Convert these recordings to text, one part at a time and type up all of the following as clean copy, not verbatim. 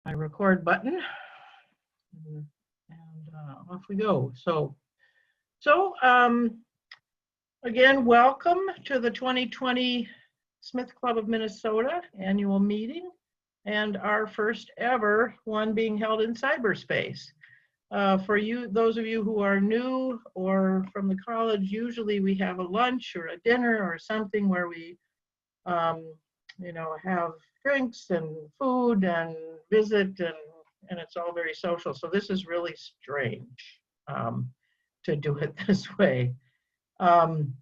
my record button, and off we go. Again, welcome to the 2020 Smith Club of Minnesota annual meeting, and our first ever one being held in cyberspace. For you, those of you who are new or from the college, usually we have a lunch or a dinner or something where we, have drinks and food and visit, and it's all very social. So this is really strange to do it this way. I'm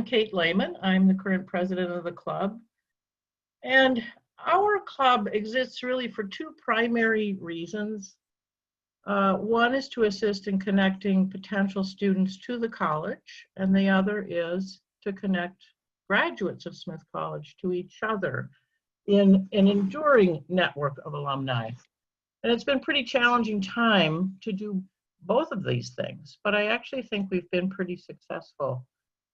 Kate Lehman. I'm the current president of the club. And our club exists really for two primary reasons. One is to assist in connecting potential students to the college, and the other is to connect graduates of Smith College to each other in an enduring network of alumni. And it's been a pretty challenging time to do both of these things, but I actually think we've been pretty successful.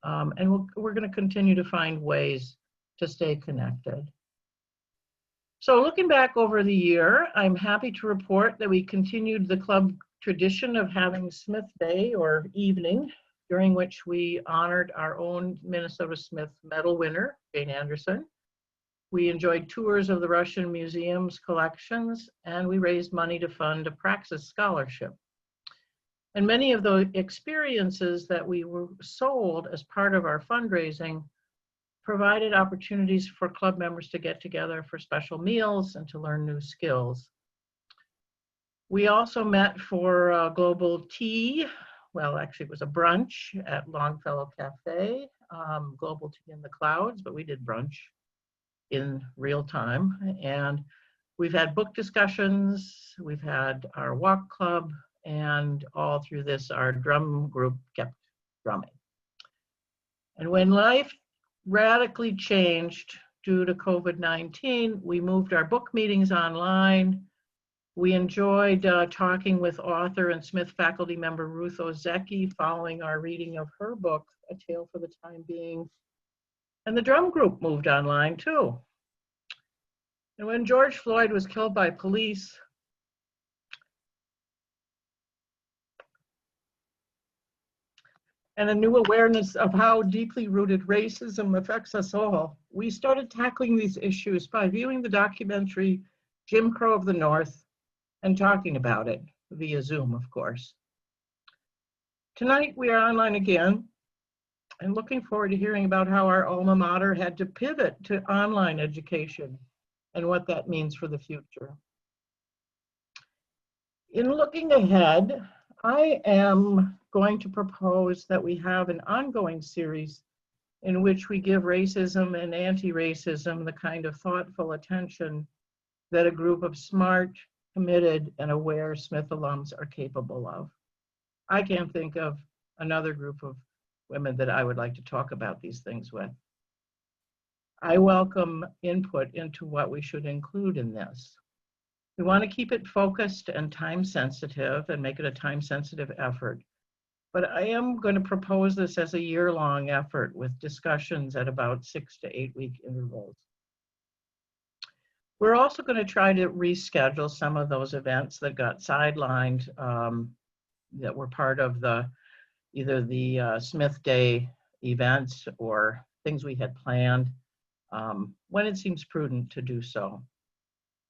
And we're going to continue to find ways to stay connected. So looking back over the year, I'm happy to report that we continued the club tradition of having Smith Day or evening, during which we honored our own Minnesota Smith Medal winner, Jane Anderson. We enjoyed tours of the Russian Museum's collections, and we raised money to fund a Praxis scholarship. And many of the experiences that we were sold as part of our fundraising provided opportunities for club members to get together for special meals and to learn new skills. We also met for global tea. Well, actually it was a brunch at Longfellow Cafe, global tea in the clouds, but we did brunch in real time. And we've had book discussions, we've had our walk club, and all through this, our drum group kept drumming. And when life radically changed due to COVID-19, we moved our book meetings online. We enjoyed talking with author and Smith faculty member Ruth Ozeki following our reading of her book, A Tale for the Time Being. And the drum group moved online too. And when George Floyd was killed by police, and a new awareness of how deeply rooted racism affects us all, we started tackling these issues by viewing the documentary Jim Crow of the North and talking about it via Zoom, of course. Tonight we are online again and looking forward to hearing about how our alma mater had to pivot to online education and what that means for the future. In looking ahead, I am going to propose that we have an ongoing series in which we give racism and anti-racism the kind of thoughtful attention that a group of smart, committed, and aware Smith alums are capable of. I can't think of another group of women that I would like to talk about these things with. I welcome input into what we should include in this. We want to keep it focused and time sensitive and make it a time sensitive effort. But I am going to propose this as a year-long effort with discussions at about 6 to 8 week intervals. We're also going to try to reschedule some of those events that got sidelined that were part of either the Smith Day events or things we had planned when it seems prudent to do so.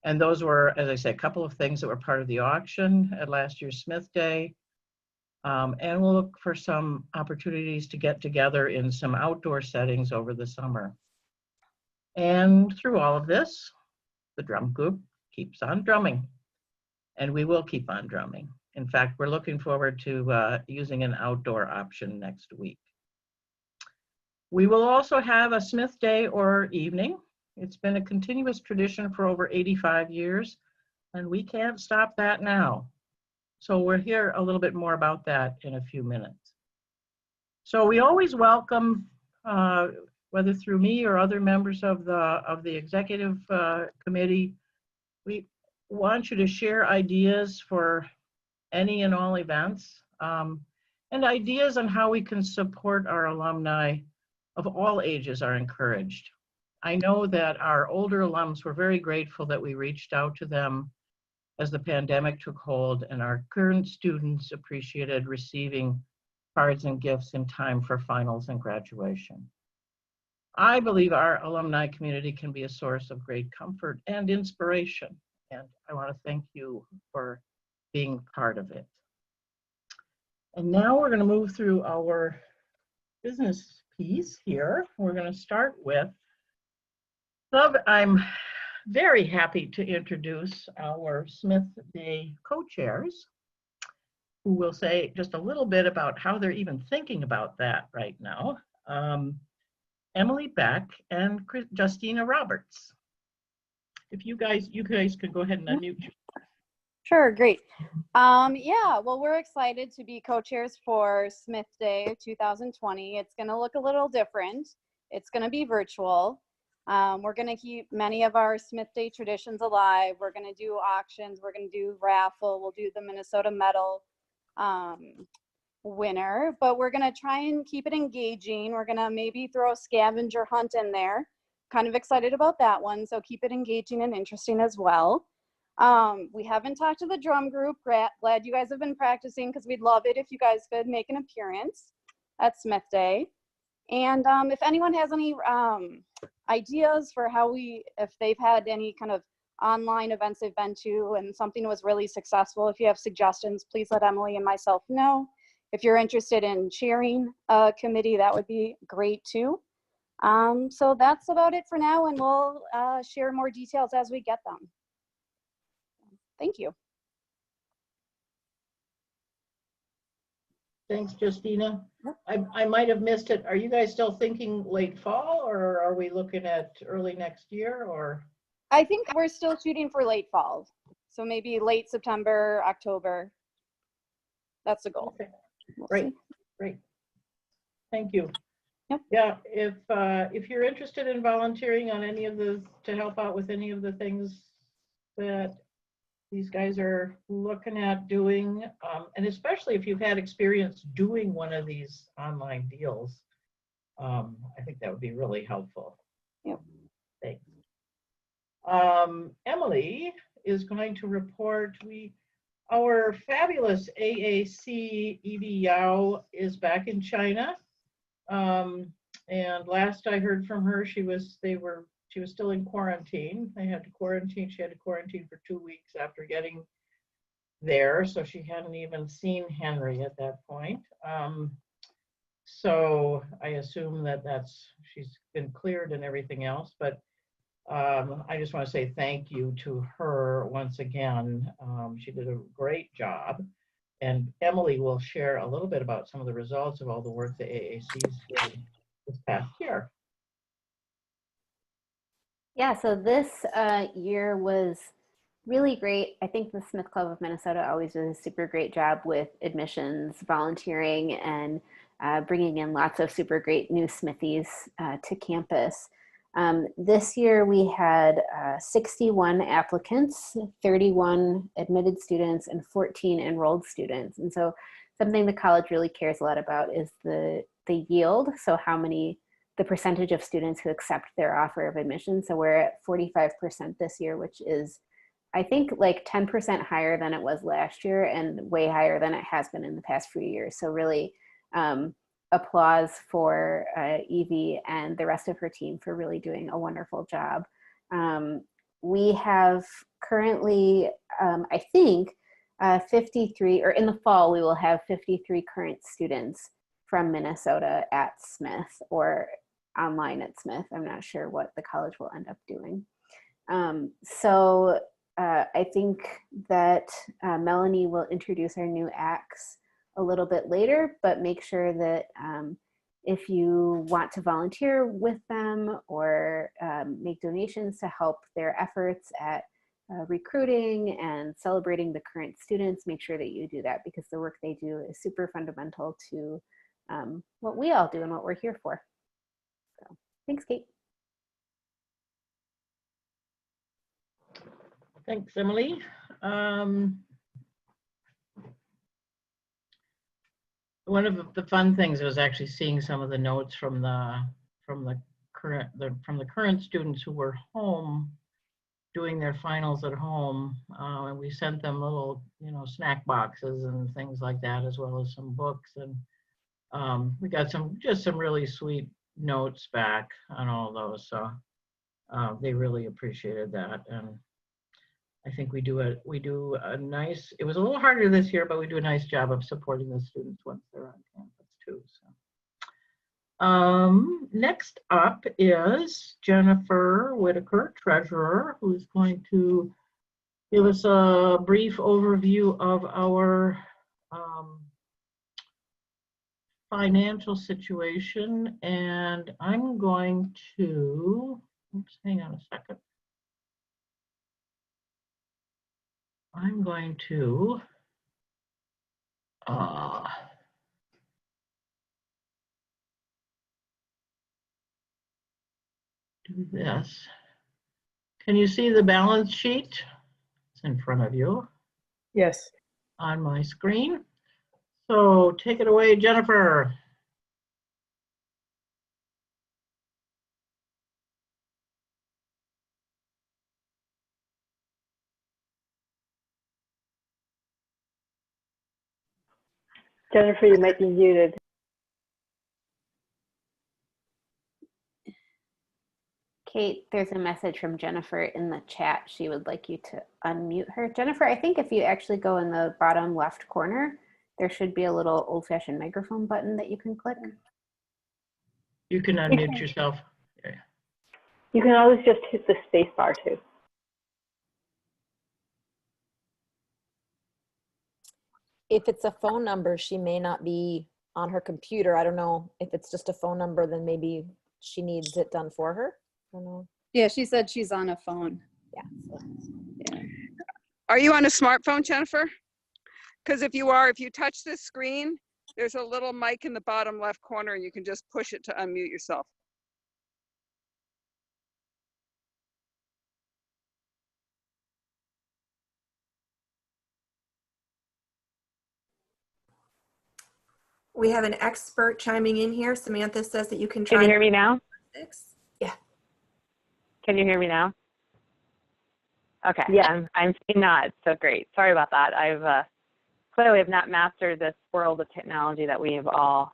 And those were, as I said, a couple of things that were part of the auction at last year's Smith Day. And we'll look for some opportunities to get together in some outdoor settings over the summer. And through all of this, the drum group keeps on drumming. And we will keep on drumming. In fact, we're looking forward to using an outdoor option next week. We will also have a Smith Day or evening. It's been a continuous tradition for over 85 years, and we can't stop that now. So we'll hear a little bit more about that in a few minutes. So we always welcome, whether through me or other members of the executive committee, we want you to share ideas for any and all events, and ideas on how we can support our alumni of all ages are encouraged. I know that our older alums were very grateful that we reached out to them as the pandemic took hold, and our current students appreciated receiving cards and gifts in time for finals and graduation. I believe our alumni community can be a source of great comfort and inspiration, and I want to thank you for being part of it. And now we're going to move through our business piece here. We're going to start with, I'm very happy to introduce our Smith Day co-chairs, who will say just a little bit about how they're even thinking about that right now. Emily Beck and Justina Roberts. If you guys could go ahead and unmute. Sure, great. Yeah, well, we're excited to be co-chairs for Smith Day 2020. It's going to look a little different. It's going to be virtual. We're going to keep many of our Smith Day traditions alive. We're going to do auctions. We're going to do raffle. We'll do the Minnesota Medal winner, but we're going to try and keep it engaging. We're going to maybe throw a scavenger hunt in there. Kind of excited about that one, so keep it engaging and interesting as well. We haven't talked to the drum group. Glad you guys have been practicing, because we'd love it if you guys could make an appearance at Smith Day. And if anyone has any ideas for how if they've had any kind of online events they've been to and something was really successful, if you have suggestions, please let Emily and myself know. If you're interested in chairing a committee, that would be great too. So that's about it for now, and we'll share more details as we get them. Thank you. Thanks, Justina. I might have missed it. Are you guys still thinking late fall, or are we looking at early next year, or? I think we're still shooting for late fall. So maybe late September, October. That's the goal. Okay. Great, great. Thank you. Yep. Yeah, if you're interested in volunteering on any of to help out with any of the things that these guys are looking at doing, and especially if you've had experience doing one of these online deals, I think that would be really helpful. Yep. Thanks. Emily is going to report our fabulous AAC Evie Yao is back in China. And last I heard from her, she was still in quarantine. She had to quarantine for 2 weeks after getting there. So she hadn't even seen Henry at that point. So I assume she's been cleared and everything else, but I just want to say thank you to her once again. She did a great job. And Emily will share a little bit about some of the results of all the work the AAC's did this past year. Yeah, so this year was really great. I think the Smith Club of Minnesota always does a super great job with admissions, volunteering, and bringing in lots of super great new Smithies to campus. This year we had 61 applicants, 31 admitted students, and 14 enrolled students. And so something the college really cares a lot about is the yield, so the percentage of students who accept their offer of admission. So we're at 45% this year, which is, I think, like 10% higher than it was last year and way higher than it has been in the past few years. So really applause for Evie and the rest of her team for really doing a wonderful job. We have currently, I think, 53, or in the fall, we will have 53 current students from Minnesota at Smith or online at Smith. I'm not sure what the college will end up doing. So I think that Melanie will introduce our new acts a little bit later, but make sure that if you want to volunteer with them or make donations to help their efforts at recruiting and celebrating the current students, make sure that you do that, because the work they do is super fundamental to what we all do and what we're here for. So, thanks, Kate. Thanks, Emily. One of the fun things was actually seeing some of the notes from the from the current students who were home doing their finals at home, and we sent them little, snack boxes and things like that, as well as some books, and we got some really sweet notes back on all those. So they really appreciated that, and I think we do a nice. It was a little harder this year, but we do a nice job of supporting the students once they're on campus too. So. Next up is Jennifer Whitaker, treasurer, who's going to give us a brief overview of our financial situation. And I'm going to, oops, hang on a second. I'm going to do this. Can you see the balance sheet? It's in front of you. Yes. On my screen. So take it away, Jennifer. Jennifer, you might be muted. Kate, there's a message from Jennifer in the chat. She would like you to unmute her. Jennifer, I think if you actually go in the bottom left corner, there should be a little old-fashioned microphone button that you can click. You can unmute yourself. Yeah. You can always just hit the space bar too. If it's a phone number, she may not be on her computer. I don't know if it's just a phone number, then maybe she needs it done for her. I don't know. Yeah, she said she's on a phone. Yeah. So. Yeah. Are you on a smartphone, Jennifer? Because if you are, if you touch this screen, there's a little mic in the bottom left corner and you can just push it to unmute yourself. We have an expert chiming in here. Samantha says that you can try. Can you hear me now? Yeah. Can you hear me now? Okay. Yeah. I'm seeing not. So great. Sorry about that. I've clearly have not mastered this world of technology that we have all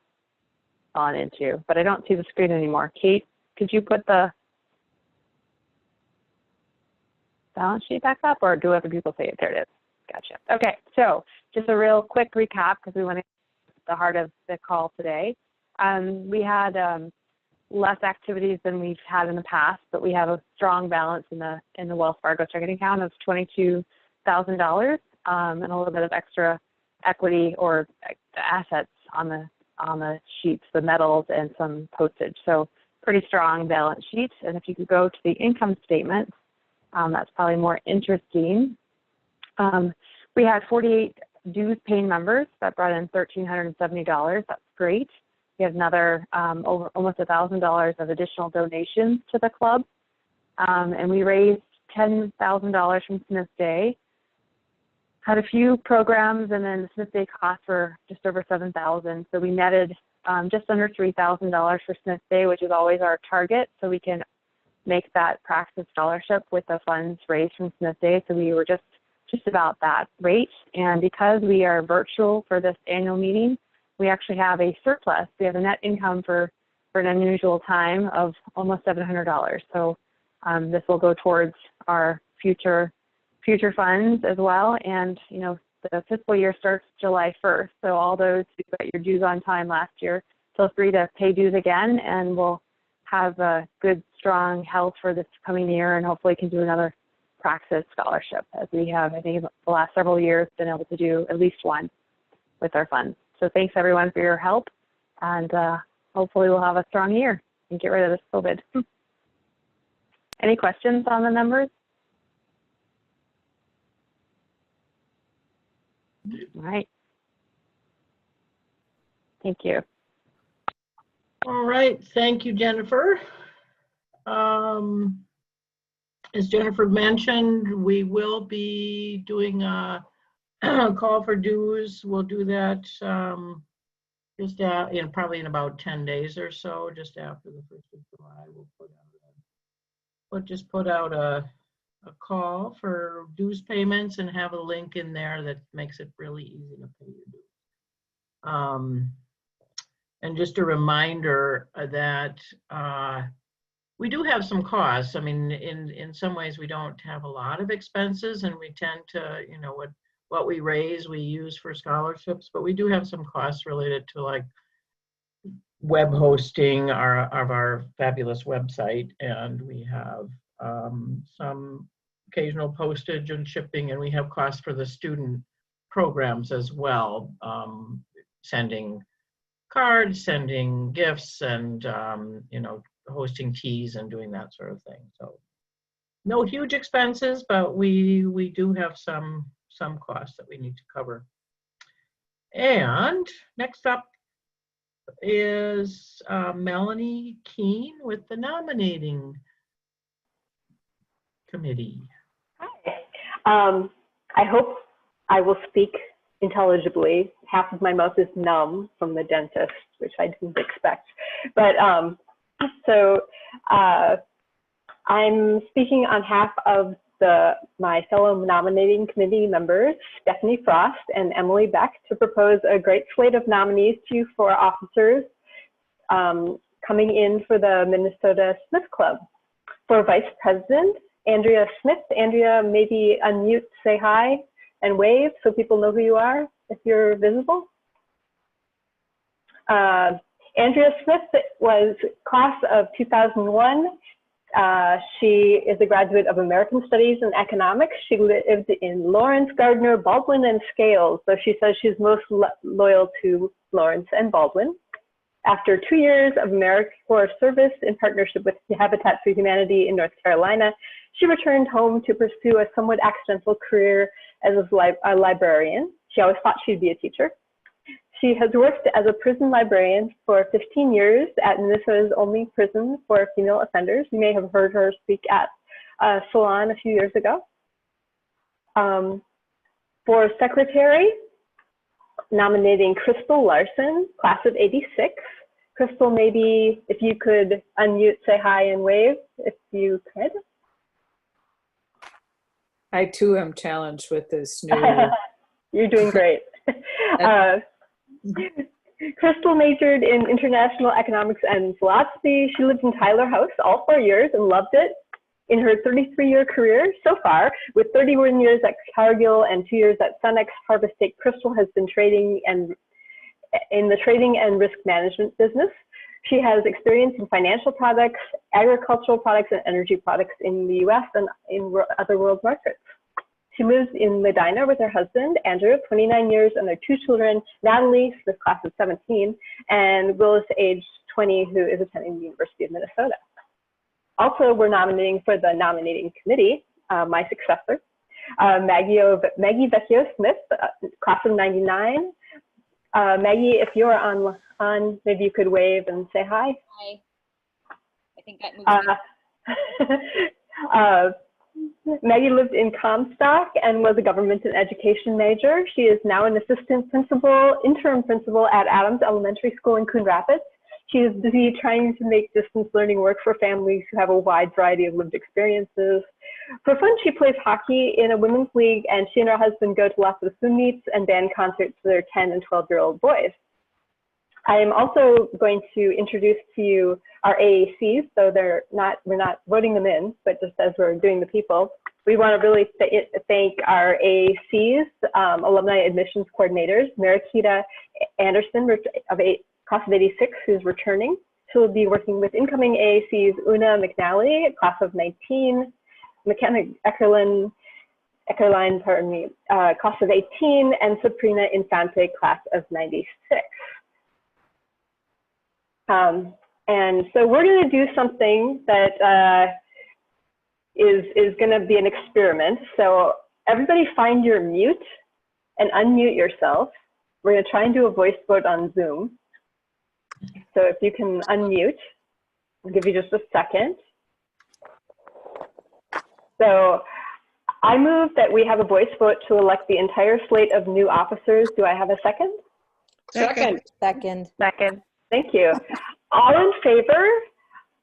gone into, but I don't see the screen anymore. Kate, could you put the balance sheet back up, or do other people say it? There it is. Gotcha. Okay. So just a real quick recap, because we want to the heart of the call today. We had less activities than we've had in the past, but we have a strong balance in the Wells Fargo checking account of $22,000 and a little bit of extra equity or assets on the sheets, the metals and some postage. So pretty strong balance sheet. And if you could go to the income statement, that's probably more interesting. We had 48 dues paying members that brought in $1,370. That's great. We had another over almost $1,000 of additional donations to the club, and we raised $10,000 from Smith Day. Had a few programs, and then the Smith Day costs were just over $7,000. So we netted just under $3,000 for Smith Day, which is always our target, so we can make that Praxis scholarship with the funds raised from Smith Day. So we were just about that rate. And because we are virtual for this annual meeting, we actually have a surplus. We have a net income for an unusual time of almost $700. So this will go towards our future funds as well. And you know, the fiscal year starts July 1st. So all those who got your dues on time last year, feel free to pay dues again, and we'll have a good, strong health for this coming year, and hopefully can do another Praxis scholarship, as we have, I think, the last several years been able to do at least one with our funds. So thanks everyone for your help, and hopefully we'll have a strong year and get rid of this COVID. Any questions on the numbers? All right. Thank you. All right, thank you, Jennifer. As Jennifer mentioned, we will be doing a call for dues. We'll do that just probably in about 10 days or so, just after the 1st of July, we'll put out a call for dues payments and have a link in there that makes it really easy to pay your dues. And just a reminder that we do have some costs. I mean, in some ways we don't have a lot of expenses, and we tend to, you know, what we raise we use for scholarships, but we do have some costs related to like web hosting of our fabulous website, and we have some occasional postage and shipping, and we have costs for the student programs as well, sending cards, sending gifts, and you know, hosting teas and doing that sort of thing. So no huge expenses, but we do have some costs that we need to cover. And next up is Melanie Keene with the nominating committee. Hi. I hope I will speak intelligibly. Half of my mouth is numb from the dentist, which I didn't expect. But I'm speaking on behalf of my fellow nominating committee members, Stephanie Frost and Emily Beck, to propose a great slate of nominees to you for officers coming in for the Minnesota Smith Club. For Vice President, Andrea Smith. Andrea, maybe unmute, say hi, and wave so people know who you are if you're visible. Andrea Smith was class of 2001. She is a graduate of American Studies and Economics. She lived in Lawrence, Gardner, Baldwin, and Scales, so she says she's most loyal to Lawrence and Baldwin. After 2 years of AmeriCorps service in partnership with Habitat for Humanity in North Carolina, she returned home to pursue a somewhat accidental career as a librarian. She always thought she'd be a teacher. She has worked as a prison librarian for 15 years at Minnesota's only prison for female offenders. You may have heard her speak at Salon a few years ago. For secretary, nominating Crystal Larson, class of 86. Crystal, maybe if you could unmute, say hi and wave if you could. I too am challenged with this new. You're doing great. Crystal majored in international economics and philosophy. She lived in Tyler House all 4 years and loved it. In her 33-year career so far, with 31 years at Cargill and 2 years at Sunex Harvest State, Crystal has been in the trading and risk management business. She has experience in financial products, agricultural products, and energy products in the US and in other world markets. She lives in Medina with her husband, Andrew, 29 years, and their 2 children, Natalie, the class of 17, and Willis, age 20, who is attending the University of Minnesota. Also, we're nominating for the nominating committee, my successor, Maggie Vecchio Smith, class of 99. Maggie, if you're on, maybe you could wave and say hi. Hi. I think that moved. Maggie lived in Comstock and was a government and education major. She is now an assistant principal, interim principal at Adams Elementary School in Coon Rapids. She is busy trying to make distance learning work for families who have a wide variety of lived experiences. For fun, she plays hockey in a women's league, and she and her husband go to lots of swim meets and band concerts for their 10 and 12-year-old boys. I am also going to introduce to you our AACs, so we're not voting them in, but just as we're doing the people. We want to really thank our AACs, alumni admissions coordinators, Mariquita Anderson of class of 86, who's returning. She'll be working with incoming AACs, Una McNally, class of 19, McKenna Eckerline, pardon me, class of 18, and Sabrina Infante, class of 96. And so we're going to do something that is going to be an experiment. So everybody find your mute and unmute yourself. We're going to try and do a voice vote on Zoom. So if you can unmute, I'll give you just a second. So I move that we have a voice vote to elect the entire slate of new officers. Do I have a second? Second. Second. Second. Thank you. All in favor?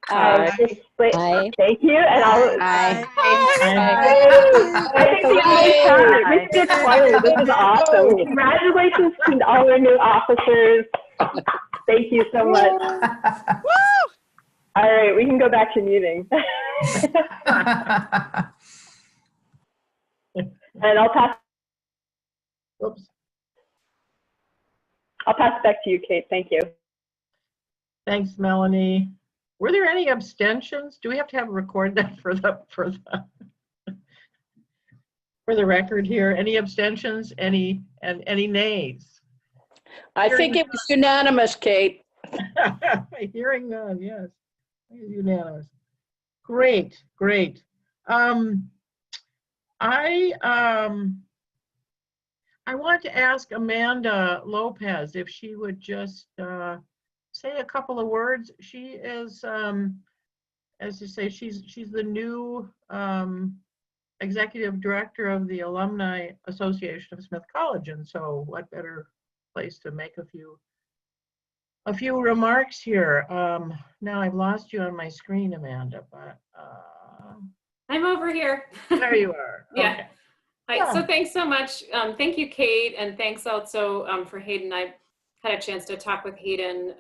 Aye. Aye. Thank you. And all. Aye. I think the English counted. We should get choir. This is awesome. Congratulations to all our new officers. Thank you so much. All right, we can go back to muting. And I'll pass Oops. it back to you, Kate. Thank you. Thanks, Melanie. Were there any abstentions? Do we have to record that for the record here? Any abstentions? Any nays? I think it was unanimous, Kate. Hearing none, yes. Unanimous. Great. I want to ask Amanda Lopez if she would just say a couple of words. She is, as you say, she's the new executive director of the Alumni Association of Smith College, and so what better place to make a few remarks here. Now I've lost you on my screen, Amanda, but I'm over here. there you are. Yeah. Okay. Hi. Yeah. So thanks so much. Thank you, Kate, and thanks also for Hayden. I had a chance to talk with Hayden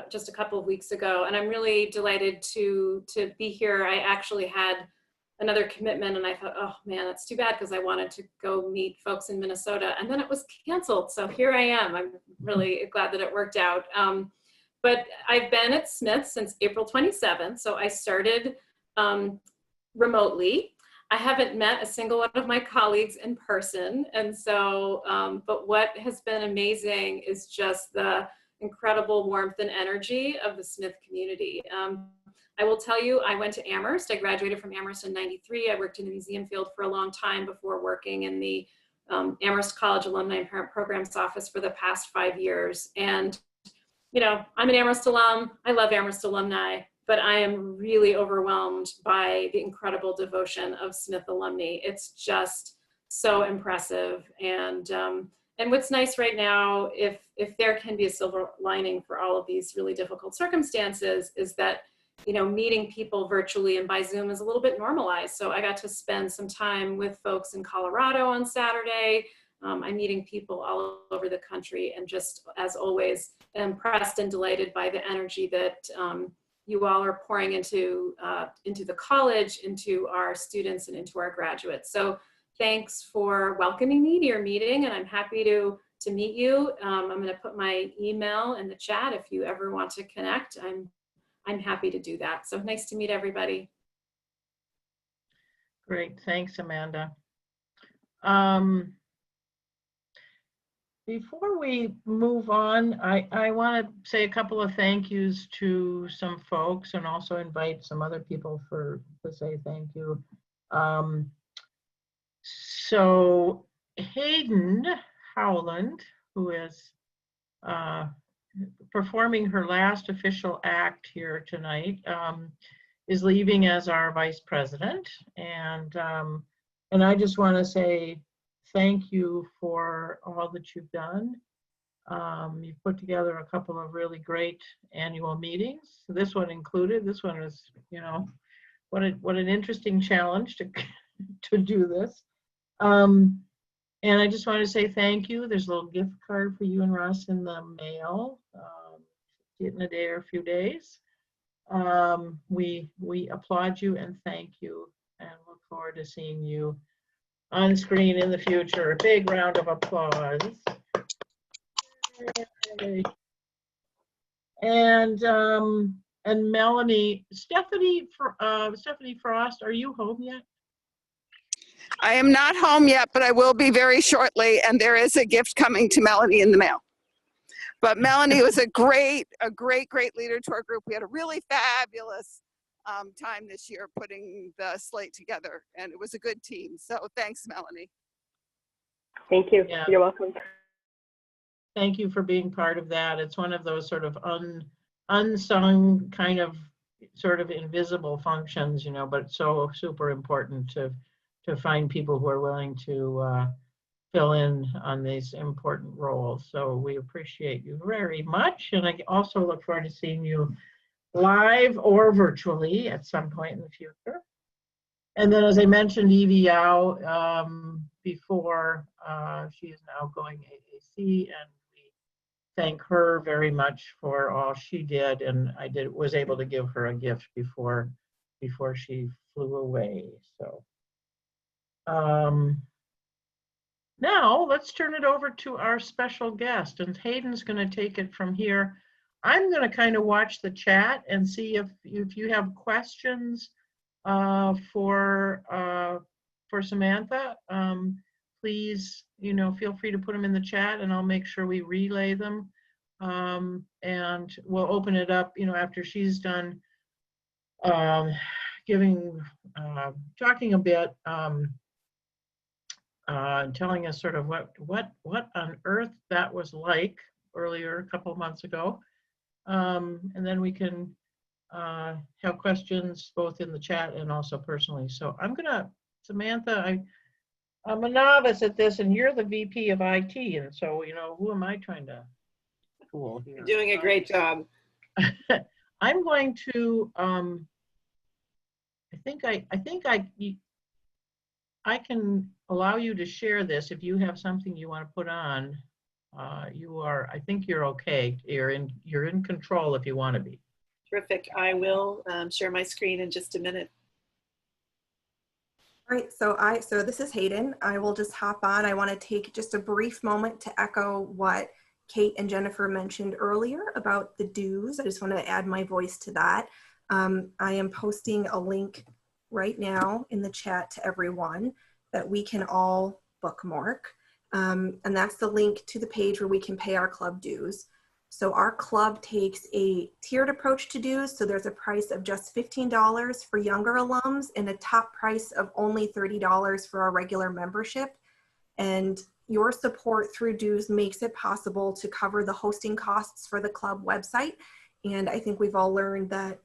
just a couple of weeks ago, and I'm really delighted to be here. I actually had another commitment, and I thought, oh man, that's too bad, because I wanted to go meet folks in Minnesota, and then it was canceled. So here I am. I'm really glad that it worked out. But I've been at Smith since April 27th, so I started remotely. I haven't met a single one of my colleagues in person, and so, but what has been amazing is just the incredible warmth and energy of the Smith community. I will tell you, I went to Amherst. I graduated from Amherst in '93. I worked in the museum field for a long time before working in the Amherst College Alumni and Parent Programs Office for the past 5 years. And, you know, I'm an Amherst alum. I love Amherst alumni, but I am really overwhelmed by the incredible devotion of Smith alumni. It's just so impressive. And what's nice right now, if there can be a silver lining for all of these really difficult circumstances, is that, you know, meeting people virtually and by Zoom is a little bit normalized. So I got to spend some time with folks in Colorado on Saturday. I'm meeting people all over the country, and just, as always, impressed and delighted by the energy that you all are pouring into the college, into our students, and into our graduates. So thanks for welcoming me to your meeting, and I'm happy to meet you. I'm going to put my email in the chat if you ever want to connect. I'm happy to do that. So nice to meet everybody. Great, thanks, Amanda. Before we move on, I want to say a couple of thank yous to some folks, and also invite some other people to say thank you. So Hayden Howland, who is performing her last official act here tonight, is leaving as our vice president, and I just want to say thank you for all that you've done. You've put together a couple of really great annual meetings, this one included. This one is, you know, what an interesting challenge to do this. And I just want to say thank you. There's a little gift card for you and Russ in the mail. Get in a day or a few days. We applaud you and thank you, and look forward to seeing you on screen in the future. A big round of applause. Yay. And Melanie, Stephanie Frost, are you home yet? I am not home yet, but I will be very shortly, and there is a gift coming to Melanie in the mail. But Melanie was a great leader to our group. We had a really fabulous time this year putting the slate together, and it was a good team. So thanks, Melanie. Thank you. Yeah. You're welcome. Thank you for being part of that. It's one of those sort of unsung, kind of sort of invisible functions, you know, but so super important to find people who are willing to fill in on these important roles. So we appreciate you very much. And I also look forward to seeing you live or virtually at some point in the future. And then, as I mentioned, Evie Yao before, she is now going AAC, and we thank her very much for all she did. And I was able to give her a gift before she flew away. So now let's turn it over to our special guest, and Hayden's going to take it from here. I'm going to kind of watch the chat and see if you have questions for Samantha. Please, feel free to put them in the chat, and I'll make sure we relay them. And we'll open it up, after she's done talking a bit. Telling us sort of what on earth that was like earlier a couple of months ago. And then we can have questions both in the chat and also personally. So Samantha, I'm a novice at this, and you're the VP of IT, and so, who am I trying to fool here? You're doing a great job. I'm going to, I can allow you to share this if you have something you want to put on. I think you're okay. You're in control if you want to be. Terrific. I will share my screen in just a minute. All right, so this is Hayden. I will just hop on. I want to take just a brief moment to echo what Kate and Jennifer mentioned earlier about the dues. I just want to add my voice to that. I am posting a link right now in the chat to everyone that we can all bookmark. And that's the link to the page where we can pay our club dues. So our club takes a tiered approach to dues. So there's a price of just $15 for younger alums and a top price of only $30 for our regular membership. And your support through dues makes it possible to cover the hosting costs for the club website. And I think we've all learned that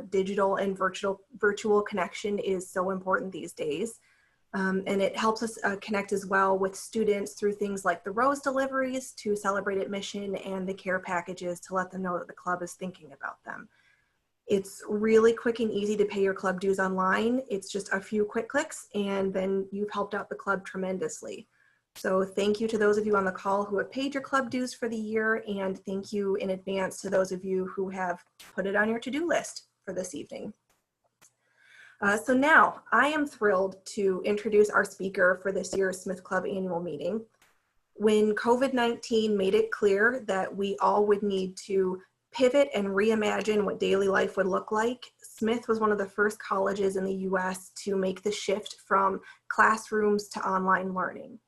digital and virtual connection is so important these days. And it helps us connect as well with students through things like the Rose deliveries to celebrate admission and the care packages to let them know that the club is thinking about them. It's really quick and easy to pay your club dues online. It's just a few quick clicks, and then you've helped out the club tremendously. So thank you to those of you on the call who have paid your club dues for the year, and thank you in advance to those of you who have put it on your to-do list for this evening. So now I am thrilled to introduce our speaker for this year's Smith Club annual meeting. When COVID-19 made it clear that we all would need to pivot and reimagine what daily life would look like, Smith was one of the first colleges in the US to make the shift from classrooms to online learning.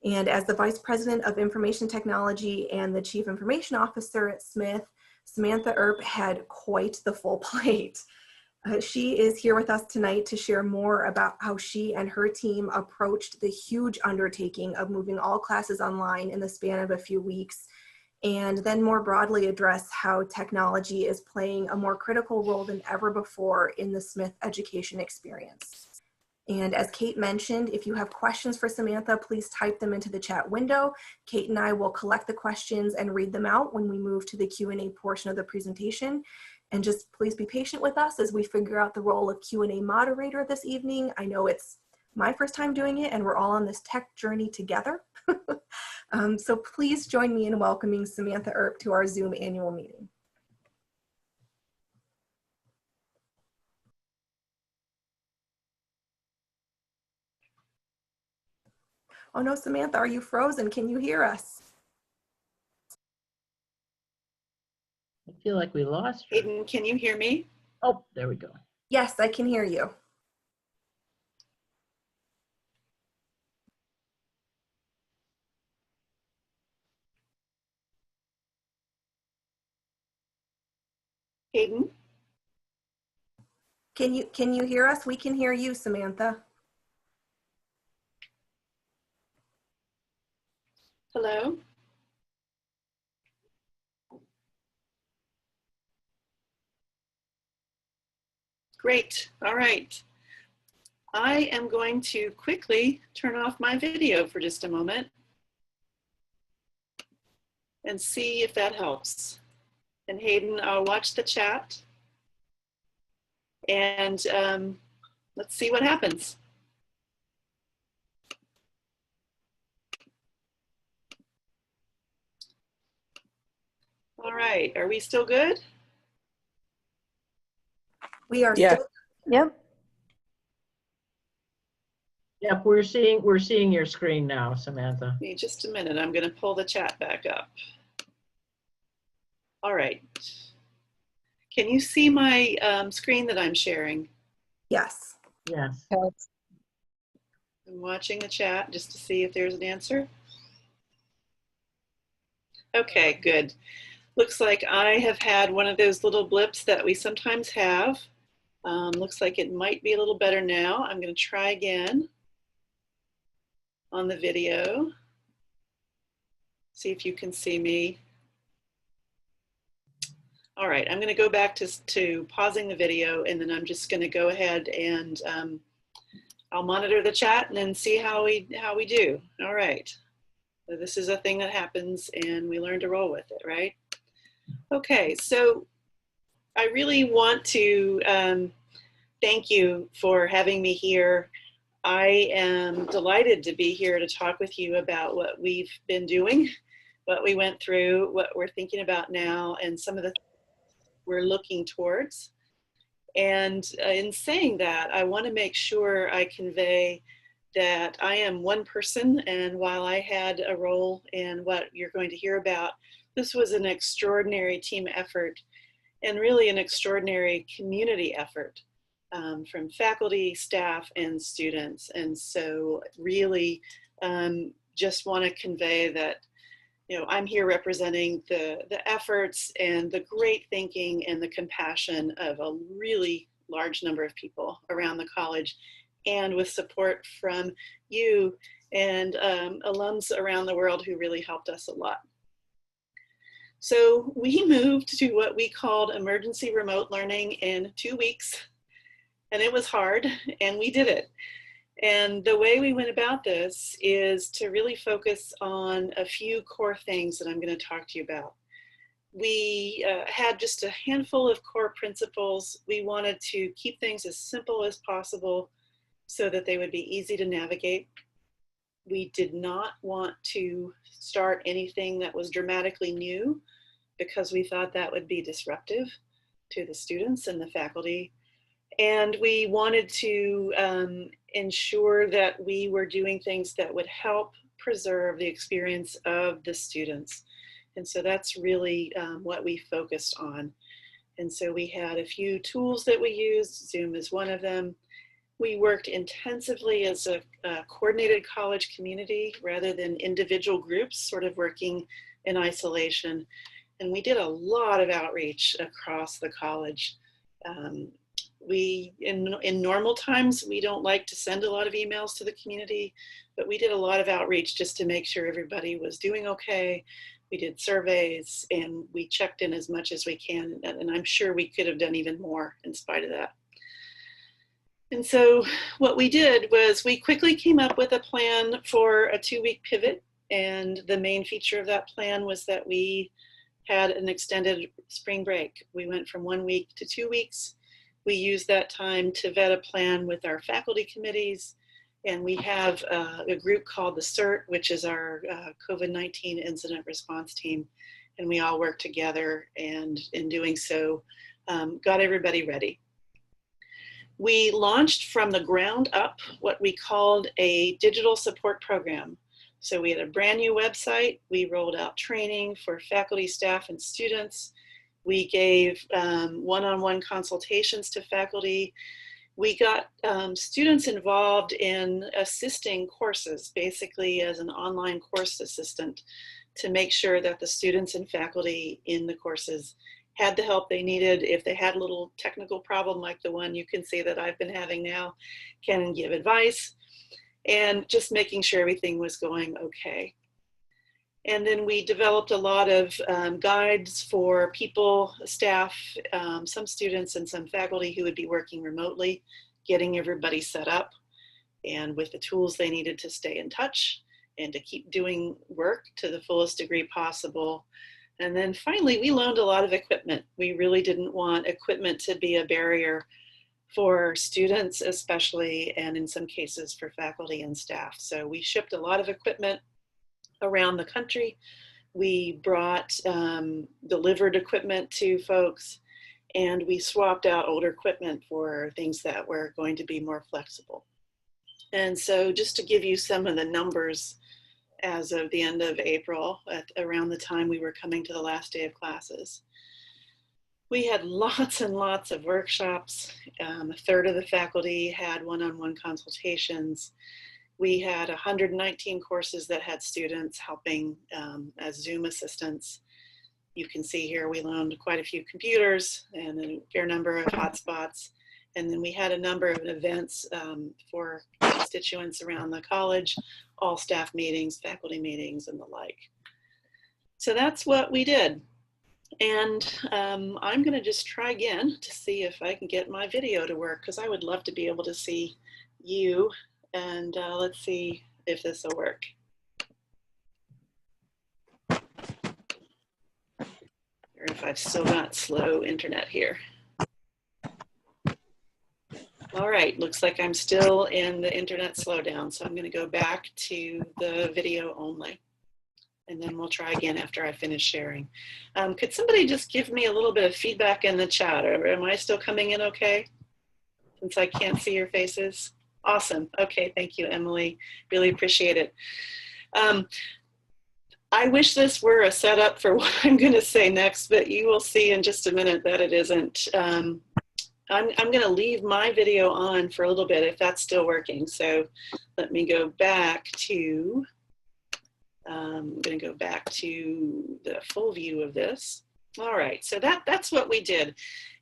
And as the Vice President of Information Technology and the Chief Information Officer at Smith, Samantha Earp had quite the full plate. She is here with us tonight to share more about how she and her team approached the huge undertaking of moving all classes online in the span of a few weeks, and then more broadly address how technology is playing a more critical role than ever before in the Smith education experience. And as Kate mentioned, if you have questions for Samantha, please type them into the chat window. Kate and I will collect the questions and read them out when we move to the Q&A portion of the presentation. And just please be patient with us as we figure out the role of Q&A moderator this evening. I know it's my first time doing it, and we're all on this tech journey together. So please join me in welcoming Samantha Earp to our Zoom annual meeting. Oh no, Samantha, are you frozen? Can you hear us? I feel like we lost her. Hayden, can you hear me? Oh, there we go. Yes, I can hear you. Hayden? Can you hear us? We can hear you, Samantha. Hello? Great. All right. I am going to quickly turn off my video for just a moment and see if that helps. And Hayden, I'll watch the chat and let's see what happens. All right, are we still good? We are Yeah. still. Yep. Yep, we're seeing your screen now, Samantha. Give me just a minute. I'm going to pull the chat back up. All right. Can you see my screen that I'm sharing? Yes. Yes. I'm watching the chat just to see if there's an answer. Okay, good. Looks like I have had one of those little blips that we sometimes have. Looks like it might be a little better now. I'm going to try again on the video. See if you can see me. All right, I'm going to go back to pausing the video, and then I'm just going to go ahead and I'll monitor the chat and then see how we do. All right. So this is a thing that happens, and we learn to roll with it, right? Okay, so I really want to thank you for having me here. I am delighted to be here to talk with you about what we've been doing, what we went through, what we're thinking about now, and some of the things we're looking towards. And in saying that, I want to make sure I convey that I am one person, and while I had a role in what you're going to hear about, this was an extraordinary team effort and really an extraordinary community effort from faculty, staff, and students. And so really just want to convey that, you know, I'm here representing the efforts and the great thinking and the compassion of a really large number of people around the college, and with support from you and alums around the world who really helped us a lot. So we moved to what we called emergency remote learning in 2 weeks, and it was hard, and we did it. And the way we went about this is to really focus on a few core things that I'm going to talk to you about. We had just a handful of core principles. We wanted to keep things as simple as possible so that they would be easy to navigate. We did not want to start anything that was dramatically new, because we thought that would be disruptive to the students and the faculty. And we wanted to ensure that we were doing things that would help preserve the experience of the students. And so that's really what we focused on. And so we had a few tools that we used. Zoom is one of them. We worked intensively as a coordinated college community rather than individual groups sort of working in isolation. And we did a lot of outreach across the college. In normal times, we don't like to send a lot of emails to the community, but we did a lot of outreach just to make sure everybody was doing okay. We did surveys, and we checked in as much as we can, and I'm sure we could have done even more in spite of that. And so what we did was we quickly came up with a plan for a 2-week pivot, and the main feature of that plan was that we had an extended spring break. We went from 1 week to 2 weeks. We used that time to vet a plan with our faculty committees, and we have a group called the CERT, which is our COVID-19 incident response team, and we all worked together, and in doing so, got everybody ready. We launched from the ground up what we called a digital support program. So we had a brand new website. We rolled out training for faculty, staff, and students. We gave one-on-one consultations to faculty. We got students involved in assisting courses, basically as an online course assistant, to make sure that the students and faculty in the courses had the help they needed. If they had a little technical problem like the one you can see that I've been having now, can give advice, and just making sure everything was going okay. And then we developed a lot of guides for people, staff, some students and some faculty who would be working remotely, getting everybody set up. and with the tools they needed to stay in touch and to keep doing work to the fullest degree possible. And then finally, we loaned a lot of equipment. We really didn't want equipment to be a barrier for students especially, and in some cases for faculty and staff. So we shipped a lot of equipment around the country. We brought delivered equipment to folks, and we swapped out older equipment for things that were going to be more flexible. And so just to give you some of the numbers as of the end of April, around the time we were coming to the last day of classes, we had lots and lots of workshops. A third of the faculty had one-on-one consultations. We had 119 courses that had students helping as Zoom assistants. You can see here we loaned quite a few computers and a fair number of hotspots. And then we had a number of events for constituents around the college, all staff meetings, faculty meetings, and the like. So that's what we did. And I'm going to just try again to see if I can get my video to work, because I would love to be able to see you. And let's see if this will work. Or if I've still got slow internet here. All right, looks like I'm still in the internet slowdown. So I'm going to go back to the video only. And then we'll try again after I finish sharing. Could somebody just give me a little bit of feedback in the chat? Or am I still coming in okay? Since I can't see your faces. Awesome. Okay, thank you, Emily. Really appreciate it. I wish this were a setup for what I'm going to say next, but you will see in just a minute that it isn't. I'm going to leave my video on for a little bit if that's still working. So let me go back to, I'm going to go back to the full view of this. All right, so that's what we did.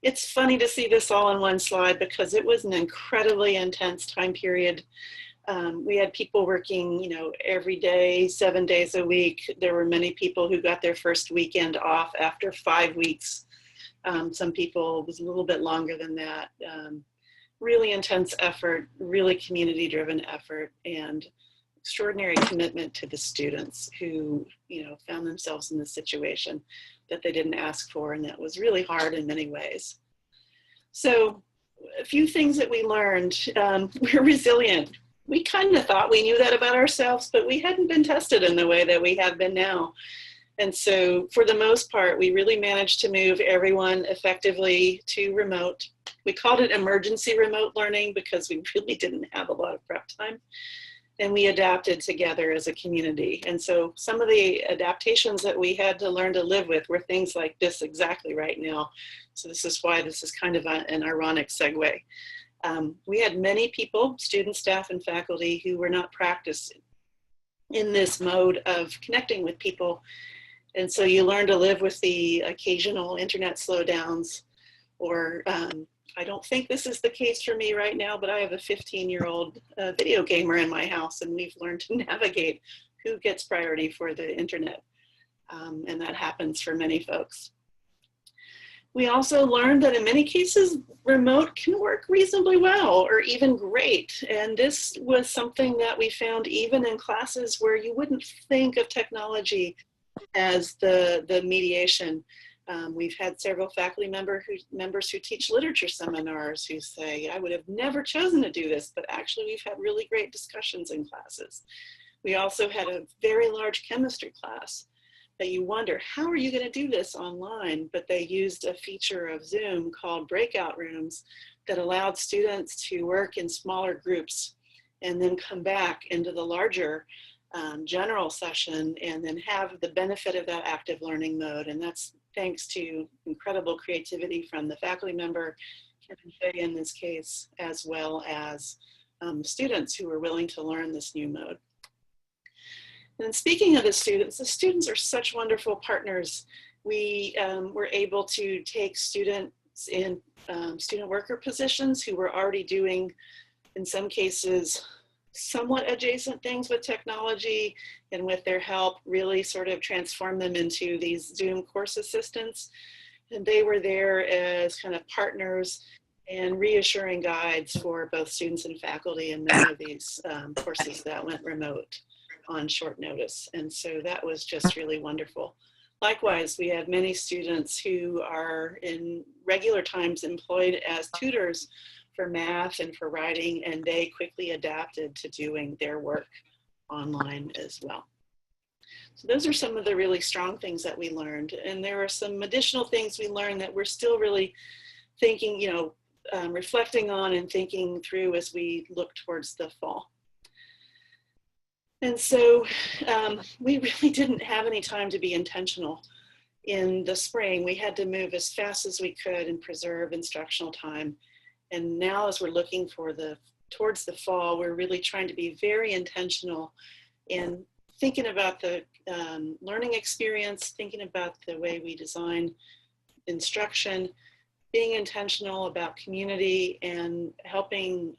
It's funny to see this all in one slide because it was an incredibly intense time period. We had people working, you know, every day, 7 days a week. There were many people who got their first weekend off after 5 weeks. Some people, it was a little bit longer than that. Really intense effort, really community-driven effort, and extraordinary commitment to the students who, you know, found themselves in this situation that they didn't ask for, and that was really hard in many ways. So a few things that we learned. We're resilient. We kind of thought we knew that about ourselves, but we hadn't been tested in the way that we have been now. And so for the most part, we really managed to move everyone effectively to remote. We called it emergency remote learning because we really didn't have a lot of prep time. And we adapted together as a community. And so some of the adaptations that we had to learn to live with were things like this exactly right now. So this is why this is kind of an ironic segue. We had many people, students, staff, and faculty who were not practiced in this mode of connecting with people. And so you learn to live with the occasional internet slowdowns, or I don't think this is the case for me right now, but I have a 15-year-old video gamer in my house, and we've learned to navigate who gets priority for the internet. And that happens for many folks. We also learned that in many cases, remote can work reasonably well or even great. And this was something that we found even in classes where you wouldn't think of technology as the mediation. We've had several faculty members who teach literature seminars who say, I would have never chosen to do this, but actually we've had really great discussions in classes. We also had a very large chemistry class that you wonder, how are you going to do this online? But they used a feature of Zoom called breakout rooms that allowed students to work in smaller groups and then come back into the larger general session and then have the benefit of that active learning mode. And that's thanks to incredible creativity from the faculty member, Kevin Shea in this case, as well as students who were willing to learn this new mode. And speaking of the students are such wonderful partners. We were able to take students in student worker positions who were already doing, in some cases, somewhat adjacent things with technology, and with their help really sort of transform them into these Zoom course assistants. And they were there as kind of partners and reassuring guides for both students and faculty in many of these courses that went remote on short notice. And so that was just really wonderful. Likewise, we had many students who are in regular times employed as tutors for math and for writing, and they quickly adapted to doing their work online as well. So those are some of the really strong things that we learned. And there are some additional things we learned that we're still really thinking, reflecting on and thinking through as we look towards the fall. And so we really didn't have any time to be intentional in the spring. We had to move as fast as we could and preserve instructional time. And now as we're looking towards the fall, we're really trying to be very intentional in thinking about the learning experience, thinking about the way we design instruction, being intentional about community, and helping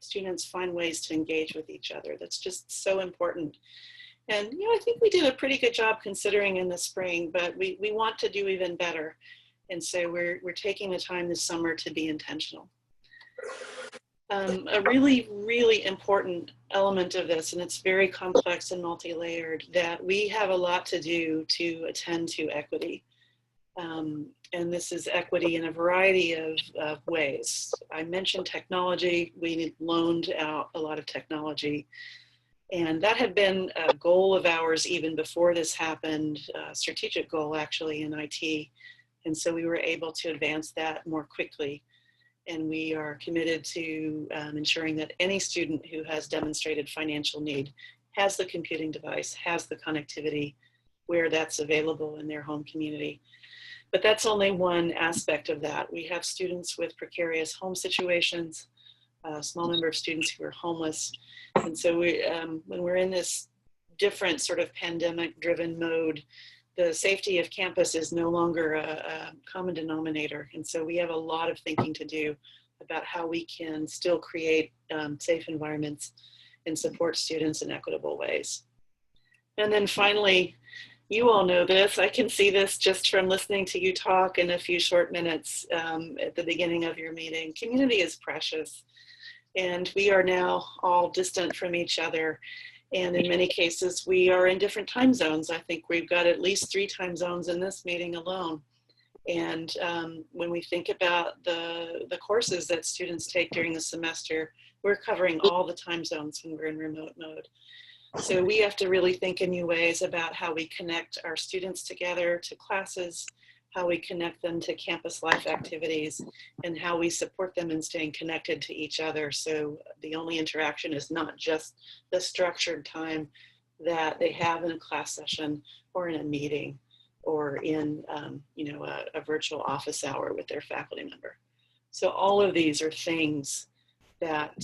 students find ways to engage with each other. That's just so important. And I think we did a pretty good job considering in the spring, but we want to do even better. And so we're taking the time this summer to be intentional. A really, really important element of this, and it's very complex and multi-layered, that we have a lot to do to attend to equity. And this is equity in a variety of ways. I mentioned technology. We loaned out a lot of technology. And that had been a goal of ours even before this happened, a strategic goal actually in IT. And so we were able to advance that more quickly. And we are committed to ensuring that any student who has demonstrated financial need has the computing device, has the connectivity where that's available in their home community. But that's only one aspect of that. We have students with precarious home situations, a small number of students who are homeless. And so when we're in this different sort of pandemic-driven mode, the safety of campus is no longer a common denominator. And so we have a lot of thinking to do about how we can still create safe environments and support students in equitable ways. And then finally, you all know this, I can see this just from listening to you talk in a few short minutes at the beginning of your meeting. Community is precious, and we are now all distant from each other. And in many cases, we are in different time zones. I think we've got at least 3 time zones in this meeting alone. And when we think about the courses that students take during the semester, we're covering all the time zones when we're in remote mode. So we have to really think in new ways about how we connect our students together to classes, how we connect them to campus life activities, and how we support them in staying connected to each other. So the only interaction is not just the structured time that they have in a class session or in a meeting or in a virtual office hour with their faculty member. So all of these are things that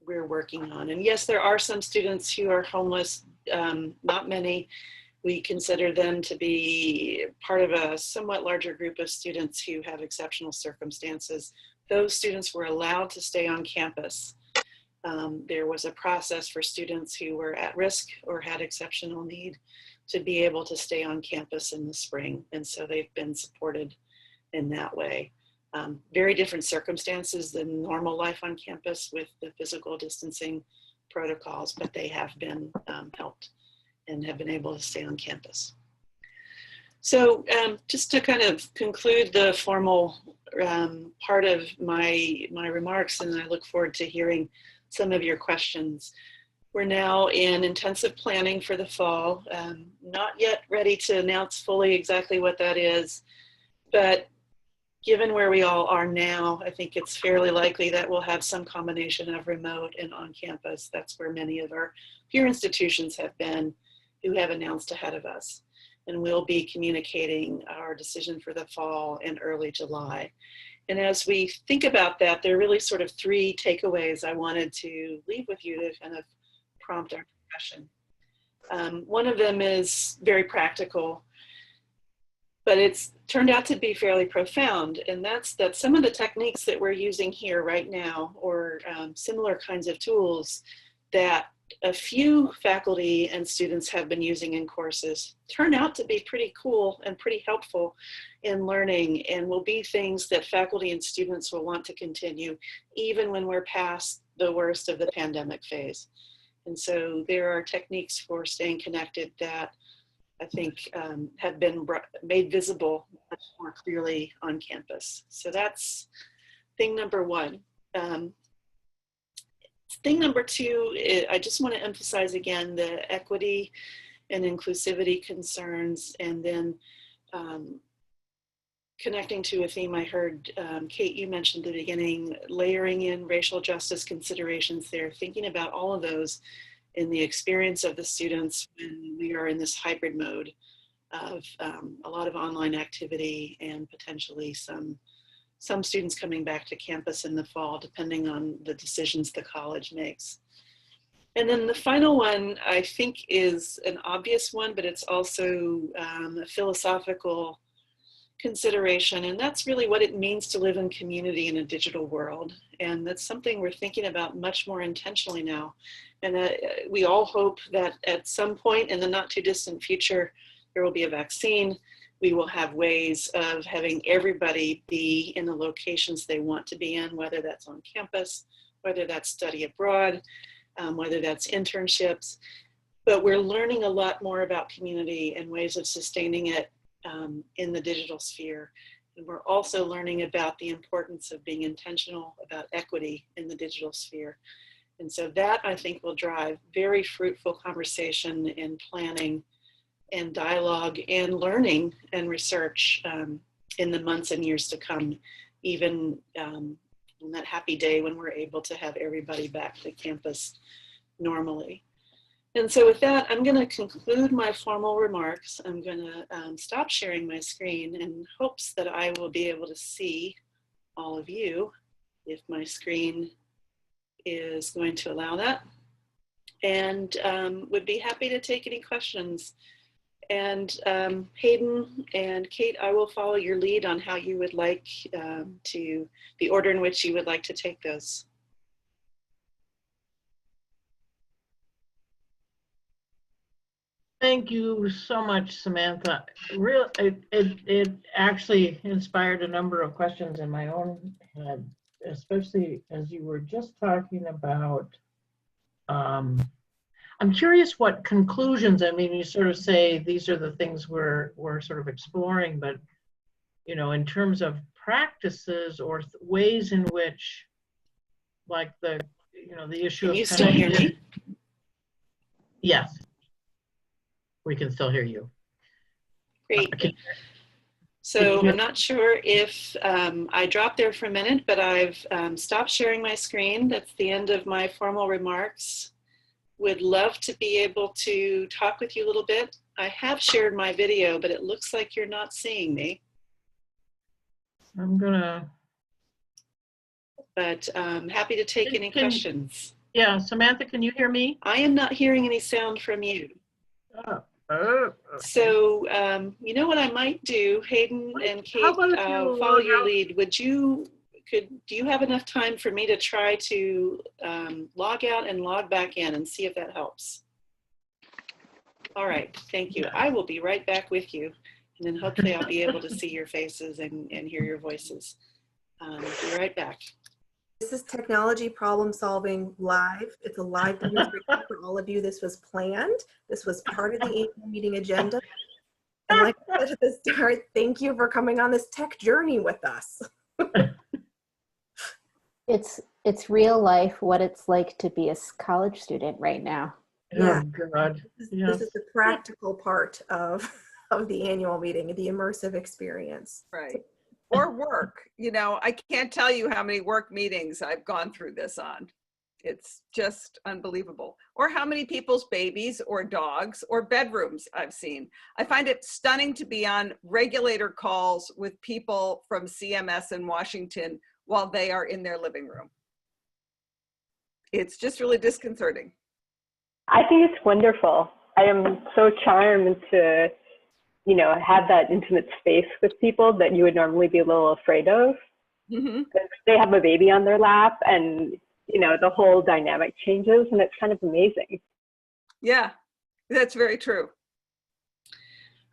we're working on. And yes, there are some students who are homeless, not many. We consider them to be part of a somewhat larger group of students who have exceptional circumstances. Those students were allowed to stay on campus. There was a process for students who were at risk or had exceptional need to be able to stay on campus in the spring. And so they've been supported in that way. Very different circumstances than normal life on campus with the physical distancing protocols, but they have been helped and have been able to stay on campus. So just to kind of conclude the formal part of my remarks, and I look forward to hearing some of your questions. We're now in intensive planning for the fall. Not yet ready to announce fully exactly what that is, but given where we all are now, I think it's fairly likely that we'll have some combination of remote and on campus. That's where many of our peer institutions have been who have announced ahead of us. And we'll be communicating our decision for the fall in early July. And as we think about that, there are really sort of 3 takeaways I wanted to leave with you to kind of prompt our discussion. One of them is very practical, but it's turned out to be fairly profound. And that's that some of the techniques that we're using here right now, or similar kinds of tools that a few faculty and students have been using in courses turn out to be pretty cool and pretty helpful in learning, and will be things that faculty and students will want to continue even when we're past the worst of the pandemic phase. And so there are techniques for staying connected that I think have been made visible much more clearly on campus. So that's thing number one. Thing number two, I just want to emphasize again the equity and inclusivity concerns, and then connecting to a theme I heard, Kate, you mentioned at the beginning, layering in racial justice considerations there, thinking about all of those in the experience of the students when we are in this hybrid mode of a lot of online activity and potentially some students coming back to campus in the fall, depending on the decisions the college makes. And then the final one, I think, is an obvious one, but it's also a philosophical consideration, and that's really what it means to live in community in a digital world. And that's something we're thinking about much more intentionally now. And we all hope that at some point in the not too distant future, there will be a vaccine. We will have ways of having everybody be in the locations they want to be in, whether that's on campus, whether that's study abroad, whether that's internships. But we're learning a lot more about community and ways of sustaining it in the digital sphere. And we're also learning about the importance of being intentional about equity in the digital sphere. And so that, I think, will drive very fruitful conversation and planning and dialogue and learning and research in the months and years to come, even on that happy day when we're able to have everybody back to campus normally. And so with that, I'm going to conclude my formal remarks. I'm going to stop sharing my screen in hopes that I will be able to see all of you if my screen is going to allow that, and would be happy to take any questions. And Hayden and Kate, I will follow your lead on how you would like the order in which you would like to take those. Thank you so much, Samantha. It actually inspired a number of questions in my own head, especially as you were just talking about. I'm curious what conclusions. I mean, you sort of say these are the things we're sort of exploring, but you know, in terms of practices or ways in which, like the issue of. Can you still hear me? Yes. We can still hear you. Great. So I'm not sure if I dropped there for a minute, but I've stopped sharing my screen. That's the end of my formal remarks. Would love to be able to talk with you a little bit. I have shared my video, but it looks like you're not seeing me. I'm gonna. But I'm happy to take any questions. Yeah, Samantha, can you hear me? I am not hearing any sound from you. Okay. So, you know what I might do, Hayden and Kate, I'll follow your lead. Do you have enough time for me to try to log out and log back in and see if that helps? All right, thank you. I will be right back with you, and then hopefully I'll be able to see your faces and hear your voices. Be right back. This is technology problem solving live. It's a live demonstration for all of you. This was planned. This was part of the annual meeting agenda. And like I said at the start, thank you for coming on this tech journey with us. It's real life, what it's like to be a college student right now. Yeah. Oh, God. This is the practical part of the annual meeting, the immersive experience. Right. Or work. You know, I can't tell you how many work meetings I've gone through this on. It's just unbelievable. Or how many people's babies or dogs or bedrooms I've seen. I find it stunning to be on regulator calls with people from CMS in Washington while they are in their living room. It's just really disconcerting. I think it's wonderful. I am so charmed to have that intimate space with people that you would normally be a little afraid of. Mm-hmm. They have a baby on their lap and you know, the whole dynamic changes, and it's kind of amazing. Yeah, that's very true.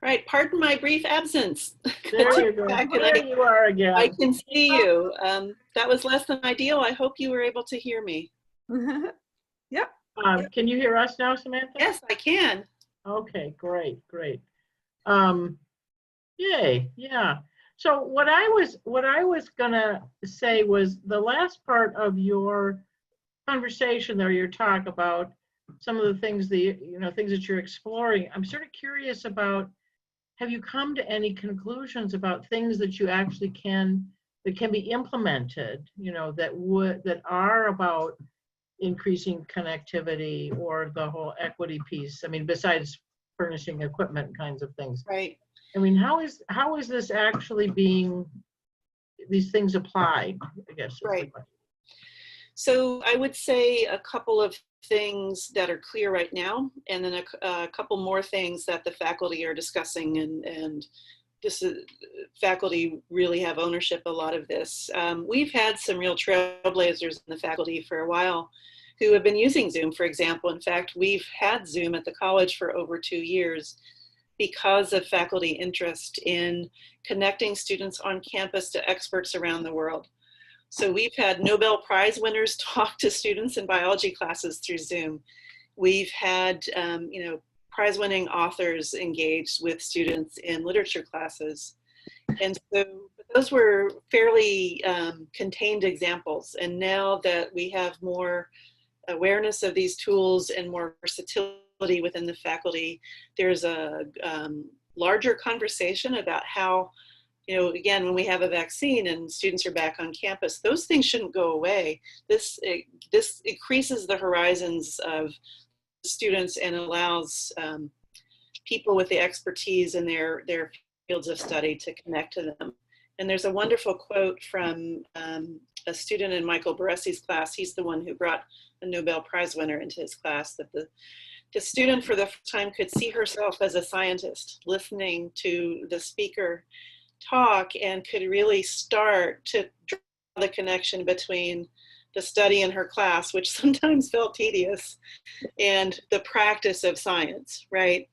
Right, pardon my brief absence. There you go. There you are again. I can see you. That was less than ideal. I hope you were able to hear me. Yep. Can you hear us now, Samantha? Yes, I can. Okay, great, great. Yay, yeah. So what I was gonna say was the last part of your conversation there, your talk about some of the things things that you're exploring. I'm sort of curious about, have you come to any conclusions about things that you actually can be implemented, that are about increasing connectivity or the whole equity piece? I mean, besides furnishing equipment kinds of things. Right. I mean, how is this actually being, these things applied, I guess. Right. So I would say a couple of things that are clear right now, and then a couple more things that the faculty are discussing, and this is, faculty really have ownership a lot of this. We've had some real trailblazers in the faculty for a while who have been using Zoom, for example. In fact, we've had Zoom at the college for over 2 years because of faculty interest in connecting students on campus to experts around the world. So we've had Nobel Prize winners talk to students in biology classes through Zoom. We've had, prize-winning authors engaged with students in literature classes. And so those were fairly contained examples. And now that we have more awareness of these tools and more versatility within the faculty, there's a larger conversation about how, again, when we have a vaccine and students are back on campus, those things shouldn't go away. This increases the horizons of students and allows people with the expertise in their fields of study to connect to them. And there's a wonderful quote from a student in Michael Baresi's class. He's the one who brought a Nobel Prize winner into his class, that the student for the first time could see herself as a scientist, listening to the speaker talk, and could really start to draw the connection between the study in her class, which sometimes felt tedious, and the practice of science, right?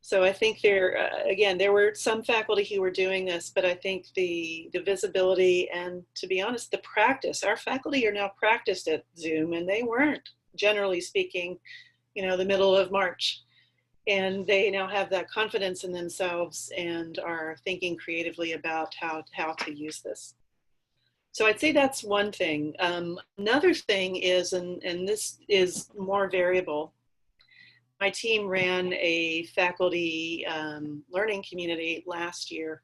So I think there were some faculty who were doing this, but I think the visibility and, to be honest, the practice, our faculty are now practiced at Zoom, and they weren't, generally speaking, the middle of March. And they now have that confidence in themselves and are thinking creatively about how to use this. So I'd say that's one thing. Another thing is, and this is more variable, my team ran a faculty learning community last year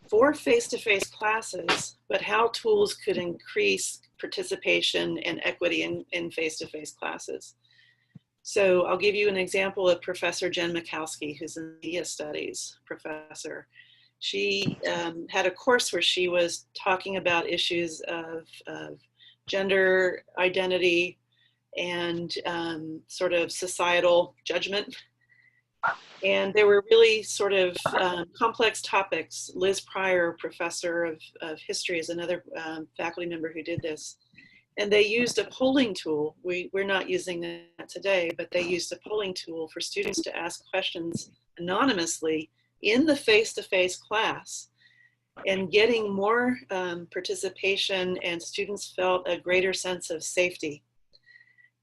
for face-to-face classes, but how tools could increase participation and equity in face-to-face classes. So I'll give you an example of Professor Jen Mikowski, who's a media studies professor. She had a course where she was talking about issues of gender identity and sort of societal judgment. And they were really sort of complex topics. Liz Pryor, professor of history, is another faculty member who did this. And they used a polling tool. We're not using that today, but they used a polling tool for students to ask questions anonymously in the face-to-face class, and getting more participation, and students felt a greater sense of safety.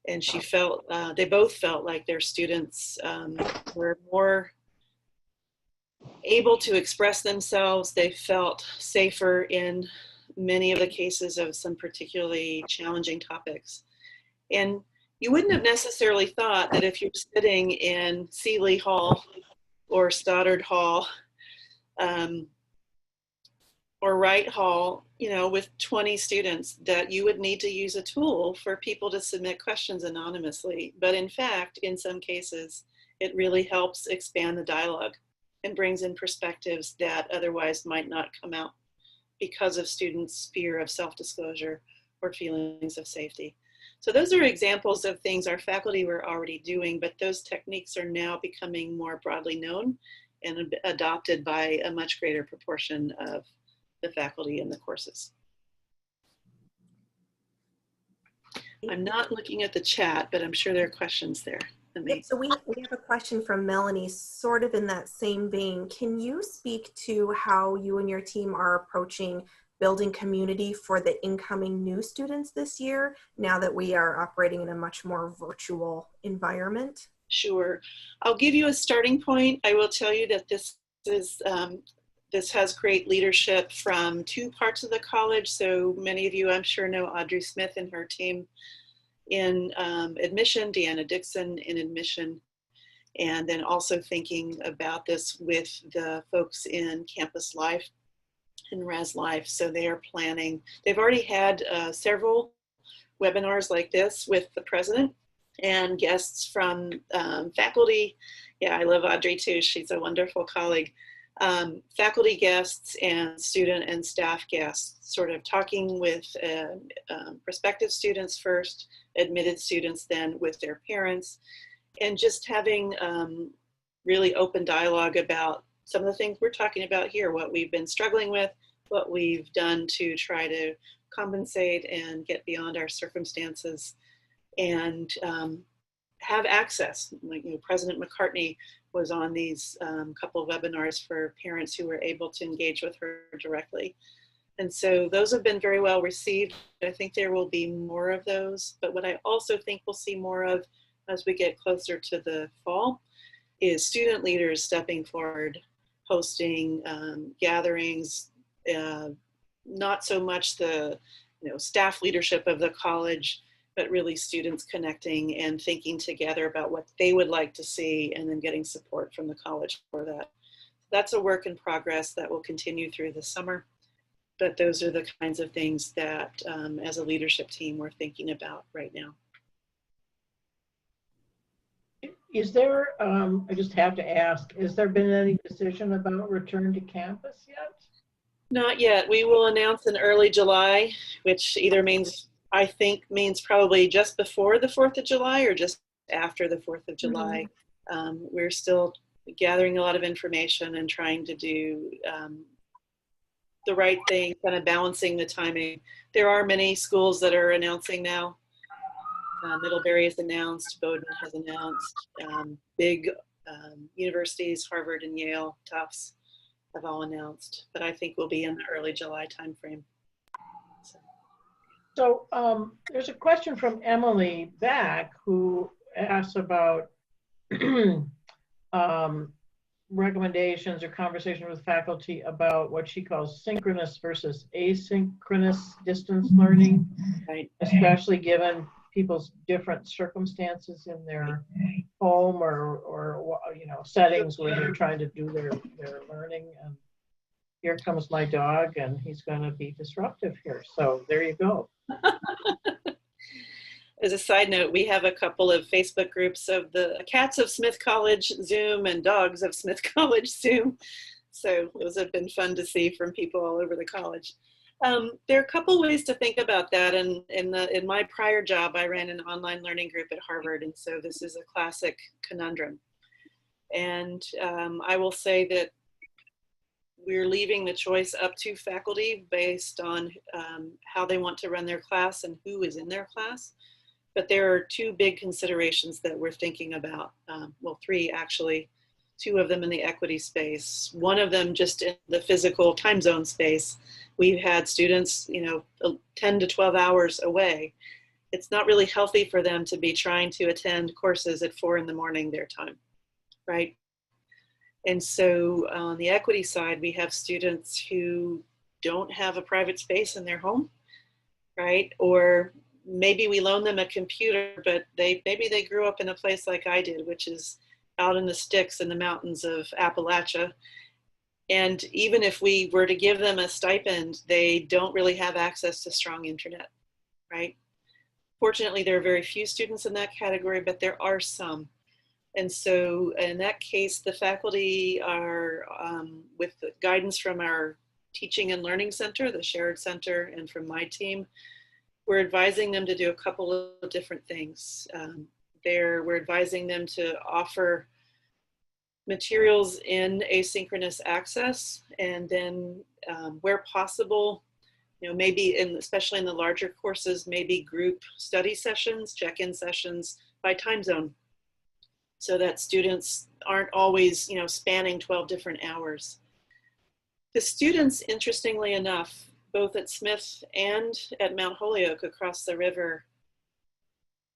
And she felt, they both felt like their students were more able to express themselves. They felt safer in many of the cases of some particularly challenging topics. And you wouldn't have necessarily thought that if you're sitting in Seeley Hall or Stoddard Hall or Wright Hall, with 20 students, that you would need to use a tool for people to submit questions anonymously. But in fact, in some cases, it really helps expand the dialogue and brings in perspectives that otherwise might not come out because of students' fear of self-disclosure or feelings of safety. So those are examples of things our faculty were already doing, but those techniques are now becoming more broadly known and adopted by a much greater proportion of the faculty in the courses. I'm not looking at the chat, but I'm sure there are questions there. Yep, so we have a question from Melanie, sort of in that same vein. Can you speak to how you and your team are approaching building community for the incoming new students this year, now that we are operating in a much more virtual environment? Sure. I'll give you a starting point. I will tell you that this has great leadership from two parts of the college. So many of you, I'm sure, know Audrey Smith and her team in admission, Deanna Dixon in admission, and then also thinking about this with the folks in Campus Life and Res Life. So they are planning, they've already had several webinars like this with the president and guests from faculty. Yeah, I love Audrey too. She's a wonderful colleague. Faculty guests and student and staff guests, sort of talking with prospective students first, admitted students then with their parents, and just having really open dialogue about some of the things we're talking about here, what we've been struggling with, what we've done to try to compensate and get beyond our circumstances, and have access. Like, President McCartney was on these couple of webinars for parents who were able to engage with her directly. And so those have been very well received. I think there will be more of those, but what I also think we'll see more of as we get closer to the fall is student leaders stepping forward, hosting gatherings, not so much the staff leadership of the college, but really students connecting and thinking together about what they would like to see, and then getting support from the college for that. That's a work in progress that will continue through the summer, but those are the kinds of things that as a leadership team we're thinking about right now. Is there, I just have to ask, has there been any decision about return to campus yet? Not yet. We will announce in early July, which either means, I think, means probably just before the 4th of July or just after the 4th of July. We're still gathering a lot of information and trying to do the right thing, kind of balancing the timing. There are many schools that are announcing now. Middlebury has announced, Bowdoin has announced, big universities, Harvard and Yale, Tufts have all announced, but I think we'll be in the early July timeframe. So there's a question from Emily Back who asks about recommendations or conversation with faculty about what she calls synchronous versus asynchronous distance learning, right, especially given people's different circumstances in their home or settings where they're trying to do their learning. And here comes my dog, and he's going to be disruptive here. So there you go. As a side note, we have a couple of Facebook groups of the Cats of Smith College Zoom and Dogs of Smith College Zoom. So those have been fun to see from people all over the college. There are a couple ways to think about that. And in my prior job, I ran an online learning group at Harvard. And so this is a classic conundrum. And I will say that we're leaving the choice up to faculty based on how they want to run their class and who is in their class. But there are two big considerations that we're thinking about. Well, three actually, two of them in the equity space. One of them just in the physical time zone space. We've had students, 10 to 12 hours away. It's not really healthy for them to be trying to attend courses at 4 in the morning their time, right? And so on the equity side, we have students who don't have a private space in their home, right? Or maybe we loan them a computer, but maybe they grew up in a place like I did, which is out in the sticks in the mountains of Appalachia. And even if we were to give them a stipend, they don't really have access to strong internet, right? Fortunately, there are very few students in that category, but there are some. And so in that case, the faculty are, with the guidance from our Teaching and Learning Center, the Shared Center, and from my team, we're advising them to do a couple of different things. We're advising them to offer materials in asynchronous access, and then where possible, You know, maybe especially in the larger courses, maybe group study sessions, check-in sessions by time zone, so that students aren't always, you know, spanning 12 different hours. The students, interestingly enough, both at Smith and at Mount Holyoke across the river,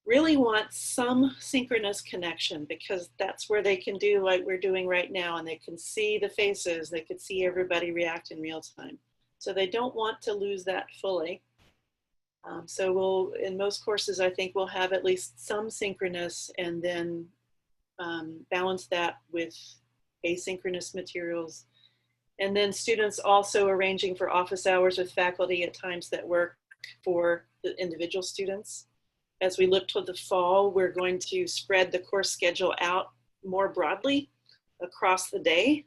really want some synchronous connection, because that's where they can do like we're doing right now, and they can see the faces, they could see everybody react in real time. So they don't want to lose that fully. So we'll, in most courses, I think we'll have at least some synchronous, and then balance that with asynchronous materials. And then students also arranging for office hours with faculty at times that work for the individual students. As we look toward the fall, we're going to spread the course schedule out more broadly across the day.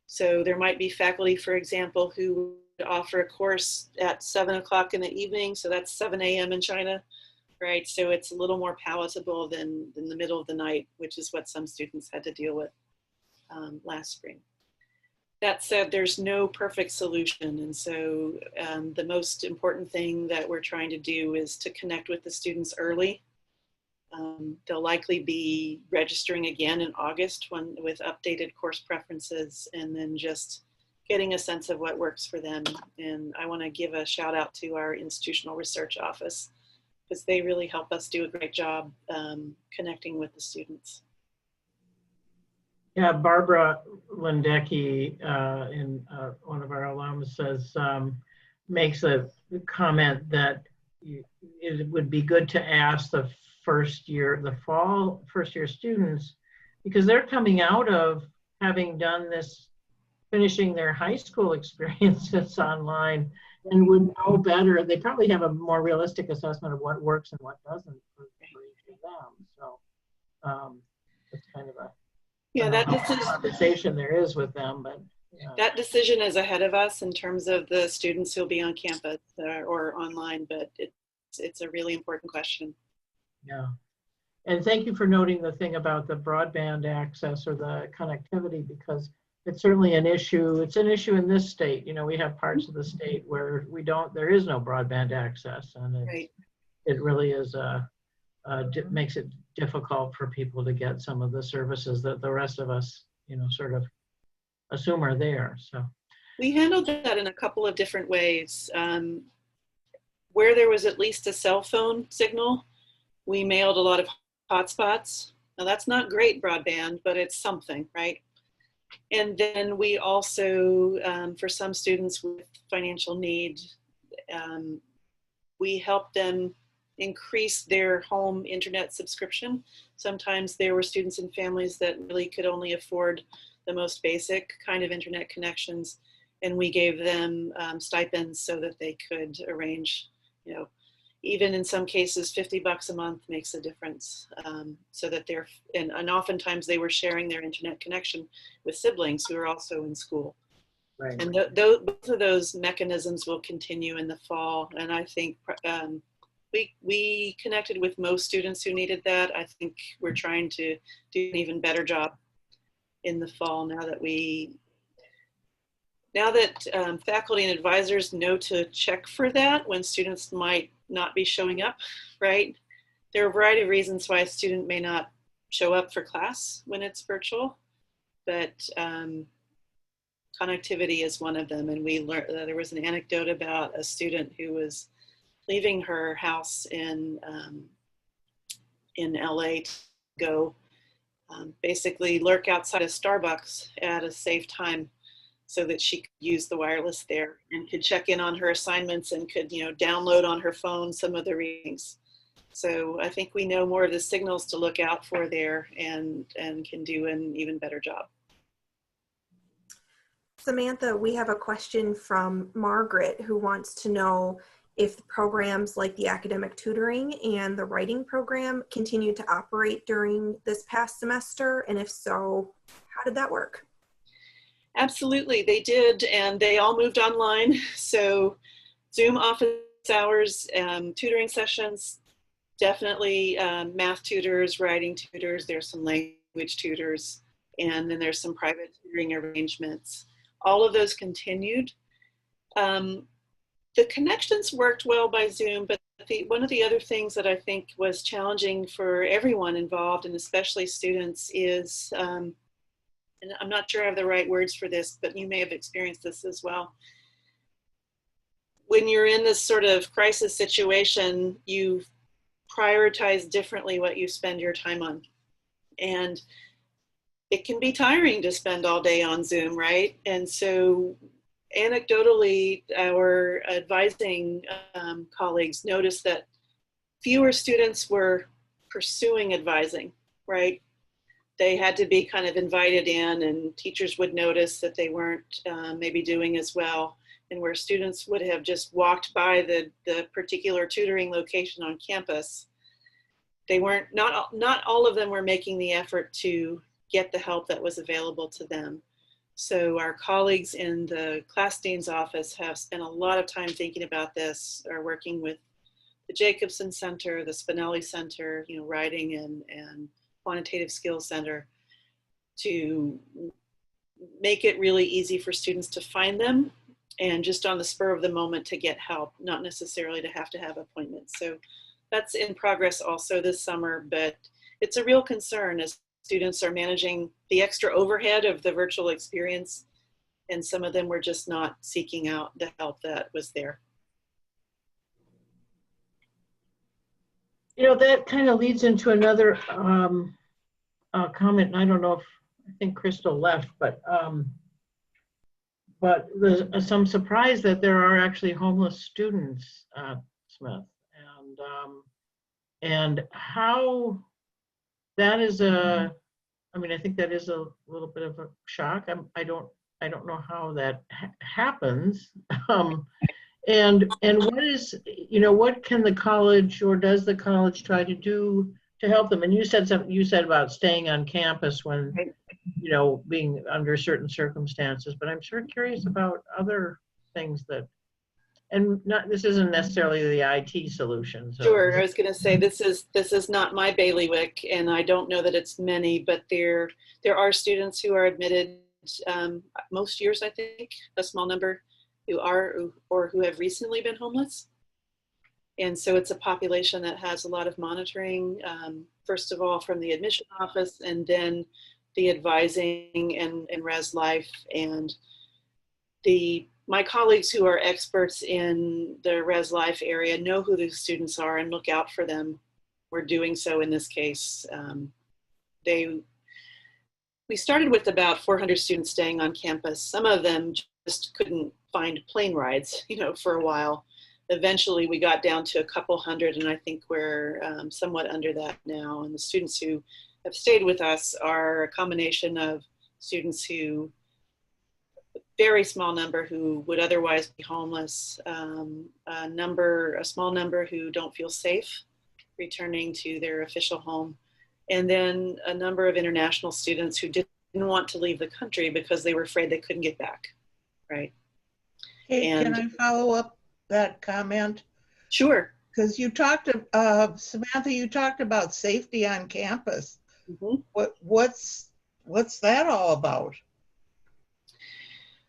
So there might be faculty, for example, who would offer a course at 7 o'clock in the evening. So that's 7 a.m. in China, right? So it's a little more palatable than in the middle of the night, which is what some students had to deal with last spring. That said, there's no perfect solution. And so the most important thing that we're trying to do is to connect with the students early. They'll likely be registering again in August with updated course preferences, and then just getting a sense of what works for them. And I want to give a shout out to our institutional research office, because they really help us do a great job connecting with the students. Yeah, Barbara Lindecki, one of our alums, says, makes a comment that it would be good to ask the first year students, because they're coming out of having done this, finishing their high school experiences online, and would know better. They probably have a more realistic assessment of what works and what doesn't for each of them. So it's kind of a conversation there is with them, but that decision is ahead of us in terms of the students who'll be on campus or online, but it's a really important question. Yeah, and thank you for noting the thing about the broadband access or the connectivity, because it's certainly an issue. It's an issue in this state. You know, we have parts of the state where there is no broadband access, and it really is makes it difficult for people to get some of the services that the rest of us, you know, sort of assume are there. So we handled that in a couple of different ways. Where there was at least a cell phone signal, we mailed a lot of hotspots. Now that's not great broadband, but it's something, right? And then we also, for some students with financial need, we helped them increase their home internet subscription. Sometimes there were students and families that really could only afford the most basic kind of internet connections, and we gave them stipends so that they could arrange, you know, even in some cases, $50 a month makes a difference, so that and oftentimes they were sharing their internet connection with siblings who are also in school. Right. And both of those mechanisms will continue in the fall. And I think we connected with most students who needed that. I think we're trying to do an even better job in the fall now that faculty and advisors know to check for that when students might not be showing up, right? There are a variety of reasons why a student may not show up for class when it's virtual, but connectivity is one of them. And we learned that there was an anecdote about a student who was leaving her house in LA to go basically lurk outside a Starbucks at a safe time, so that she could use the wireless there and could check in on her assignments and could, you know, download on her phone some of the readings. So I think we know more of the signals to look out for there, and can do an even better job. Samantha, we have a question from Margaret, who wants to know if programs like the academic tutoring and the writing program continued to operate during this past semester, and if so, how did that work? Absolutely, they did, and they all moved online. So Zoom office hours, tutoring sessions, definitely math tutors, writing tutors, there's some language tutors, and then there's some private tutoring arrangements. All of those continued. The connections worked well by Zoom, but one of the other things that I think was challenging for everyone involved, and especially students, is, and I'm not sure I have the right words for this, but you may have experienced this as well. When you're in this sort of crisis situation, you prioritize differently what you spend your time on. And it can be tiring to spend all day on Zoom, right? And so anecdotally, our advising colleagues noticed that fewer students were pursuing advising, right? They had to be kind of invited in, and teachers would notice that they weren't maybe doing as well. And where students would have just walked by the particular tutoring location on campus, they weren't, not all of them were making the effort to get the help that was available to them. So our colleagues in the class dean's office have spent a lot of time thinking about this, are working with the Jacobson Center, the Spinelli Center, you know, Writing and Quantitative Skills Center, to make it really easy for students to find them and just on the spur of the moment to get help, not necessarily to have appointments. So that's in progress also this summer, but it's a real concern as students are managing the extra overhead of the virtual experience, and some of them were just not seeking out the help that was there. You know, that kind of leads into another comment, and I don't know if, I think Crystal left, but there's some surprise that there are actually homeless students at Smith, and how that is I mean, I think that is a little bit of a shock. I don't know how that happens. And what is, you know, what can the college, or does the college try to do to help them? And you said something, you said about staying on campus when, you know, being under certain circumstances, but I'm sure curious about other things that, and not, this isn't necessarily the IT solution. So. Sure, I was going to say this is not my bailiwick, and I don't know that it's many, but there are students who are admitted most years, I think, a small number, who are or who have recently been homeless. And so it's a population that has a lot of monitoring, first of all, from the admission office, and then the advising and Res Life. And my colleagues who are experts in the Res Life area know who the students are and look out for them. We're doing so in this case. We started with about 400 students staying on campus. Some of them just couldn't find plane rides, you know, for a while. Eventually we got down to a couple hundred, and I think we're somewhat under that now. And the students who have stayed with us are a combination of students who, very small number who would otherwise be homeless, a small number who don't feel safe returning to their official home, and then a number of international students who didn't want to leave the country because they were afraid they couldn't get back, right? Hey, can I follow up that comment? Sure. Because you talked, Samantha, you talked about safety on campus. Mm-hmm. What's that all about?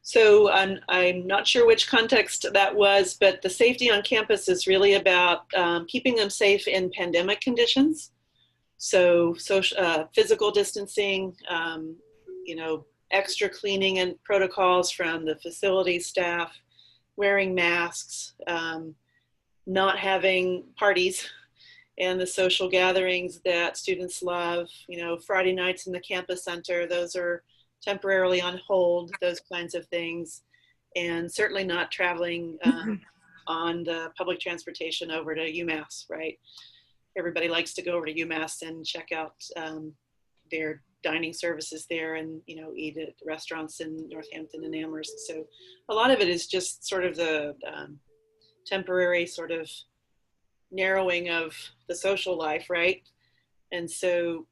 So I'm not sure which context that was, but the safety on campus is really about keeping them safe in pandemic conditions. So physical distancing, you know, extra cleaning and protocols from the facility staff, wearing masks, not having parties and the social gatherings that students love. You know, Friday nights in the campus center, those are temporarily on hold, those kinds of things. And certainly not traveling on the public transportation over to UMass, right? Everybody likes to go over to UMass and check out their dining services there, and, you know, eat at restaurants in Northampton and Amherst. So a lot of it is just sort of the temporary sort of narrowing of the social life, right? And so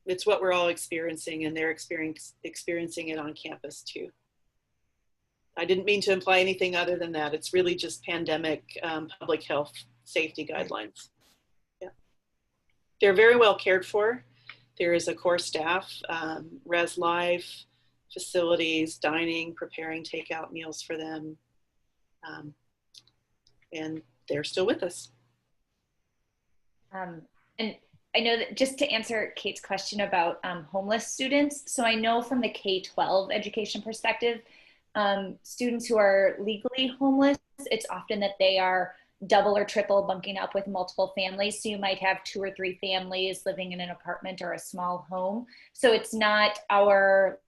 it's what we're all experiencing, and they're experiencing it on campus too. I didn't mean to imply anything other than that. It's really just pandemic public health safety guidelines. Yeah. They're very well cared for. There is a core staff, Res Life, facilities, dining, preparing takeout meals for them. and they're still with us. And I know that, just to answer Kate's question about homeless students, so I know from the K-12 education perspective, students who are legally homeless, it's often that they are double or triple bunking up with multiple families. So you might have 2 or 3 families living in an apartment or a small home. So it's not our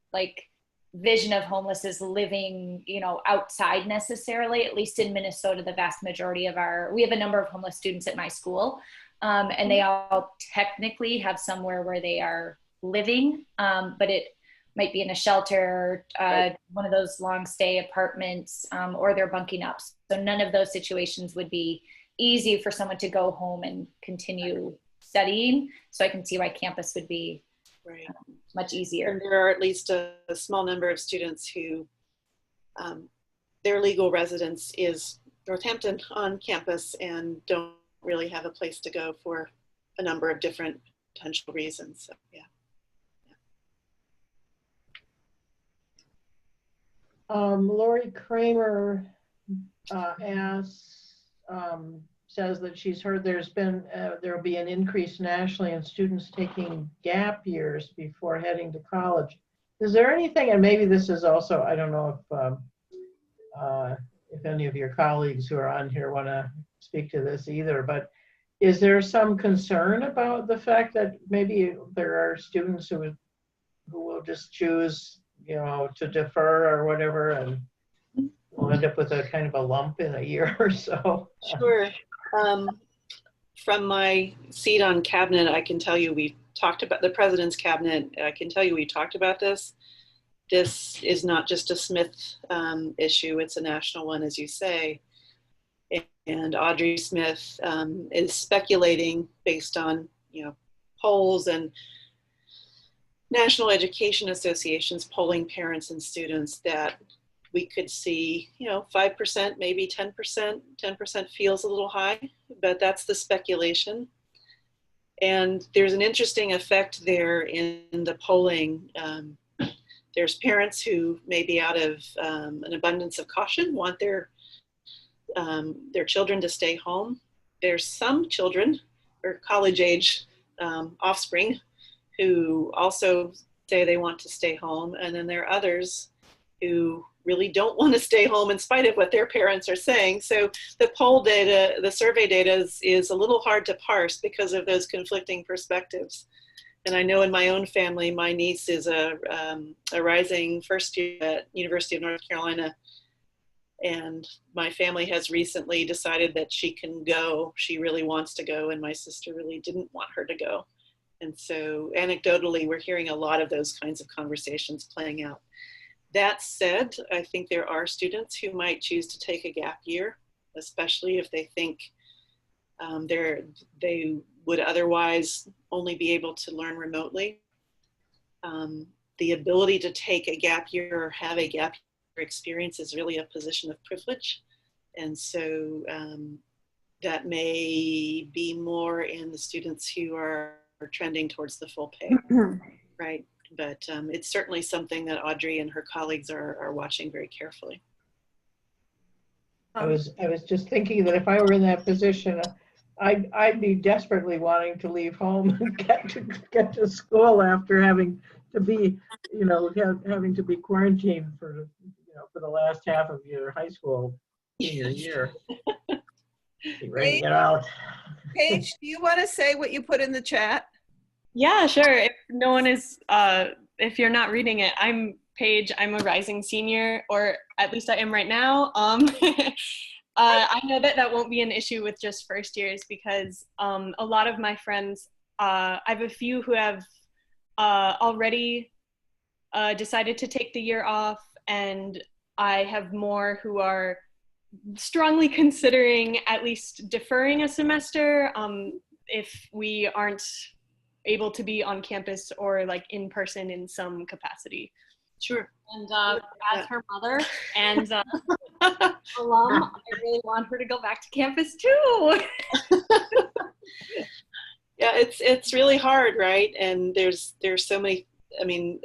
vision of homeless as living, outside necessarily. At least in Minnesota, the vast majority of we have a number of homeless students at my school, and they all technically have somewhere where they are living, but it might be in a shelter, one of those long stay apartments, or they're bunking up. So none of those situations would be easy for someone to go home and continue studying. So I can see why campus would be much easier. And there are at least a small number of students who their legal residence is Northampton on campus and don't really have a place to go for a number of different potential reasons. So, yeah. Lori Kramer says that she's heard there'll be an increase nationally in students taking gap years before heading to college. Is there anything, and maybe this is also, I don't know if any of your colleagues who are on here want to speak to this either, but is there some concern about the fact that maybe there are students who will just choose, to defer or whatever, and we'll end up with a kind of a lump in a year or so? Sure. From my seat on cabinet, I can tell you we talked about the president's cabinet. I can tell you we talked about this. This is not just a Smith issue. It's a national one, as you say. And Audrey Smith is speculating based on, polls and National Education Associations polling parents and students that we could see, 5%, maybe 10%. 10% feels a little high, but that's the speculation. And there's an interesting effect there in the polling. There's parents who maybe out of an abundance of caution want their children to stay home. There's some children or college age offspring who also say they want to stay home. And then there are others who really don't want to stay home in spite of what their parents are saying. So the poll data, the survey data is a little hard to parse because of those conflicting perspectives. And I know in my own family, my niece is a rising first year at University of North Carolina. And my family has recently decided that she can go. She really wants to go, and my sister really didn't want her to go. And so anecdotally, we're hearing a lot of those kinds of conversations playing out. That said, I think there are students who might choose to take a gap year, especially if they think they would otherwise only be able to learn remotely. The ability to take a gap year or have a gap year experience is really a position of privilege. And so that may be more in the students who are trending towards the full pay, right? But it's certainly something that Audrey and her colleagues are watching very carefully. I was just thinking that if I were in that position, I'd be desperately wanting to leave home and get to school after having to be, having to be quarantined for the last half of your high school senior year. Be ready to get out. Paige, do you want to say what you put in the chat? Yeah, sure. If no one is, if you're not reading it, I'm Paige. I'm a rising senior, or at least I am right now. I know that won't be an issue with just first years because a lot of my friends, I have a few who have already decided to take the year off, and I have more who are strongly considering at least deferring a semester if we aren't able to be on campus or like in person in some capacity. Sure. And as her mother and alum, I really want her to go back to campus too. Yeah, it's really hard, right? And there's so many. I mean,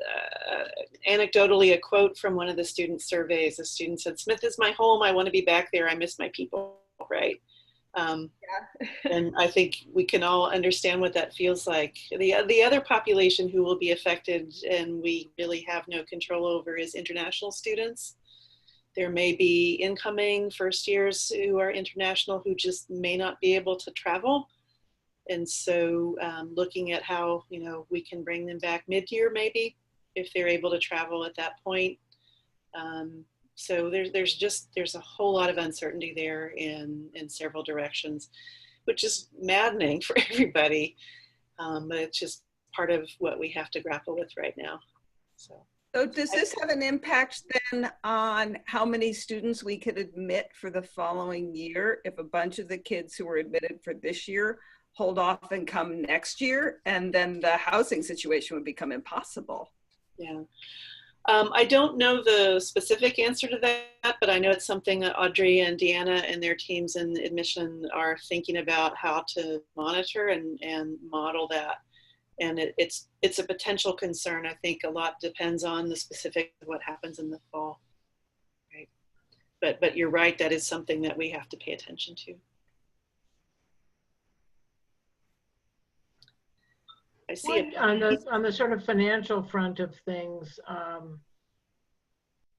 anecdotally, a quote from one of the student surveys. A student said, "Smith is my home. I want to be back there. I miss my people." right? And I think we can all understand what that feels like. The other population who will be affected and we really have no control over is international students. There may be incoming first years who are international who just may not be able to travel. And so looking at how, you know, we can bring them back mid-year maybe if they're able to travel at that point. So there's a whole lot of uncertainty there in several directions, which is maddening for everybody. But it's just part of what we have to grapple with right now. So does this have an impact then on how many students we could admit for the following year if a bunch of the kids who were admitted for this year hold off and come next year, and then the housing situation would become impossible? Yeah. I don't know the specific answer to that, but I know it's something that Audrey and Deanna and their teams in admission are thinking about how to monitor and model that. And it's a potential concern. I think a lot depends on the specific of what happens in the fall, right? But you're right, that is something that we have to pay attention to. I see it. On the sort of financial front of things,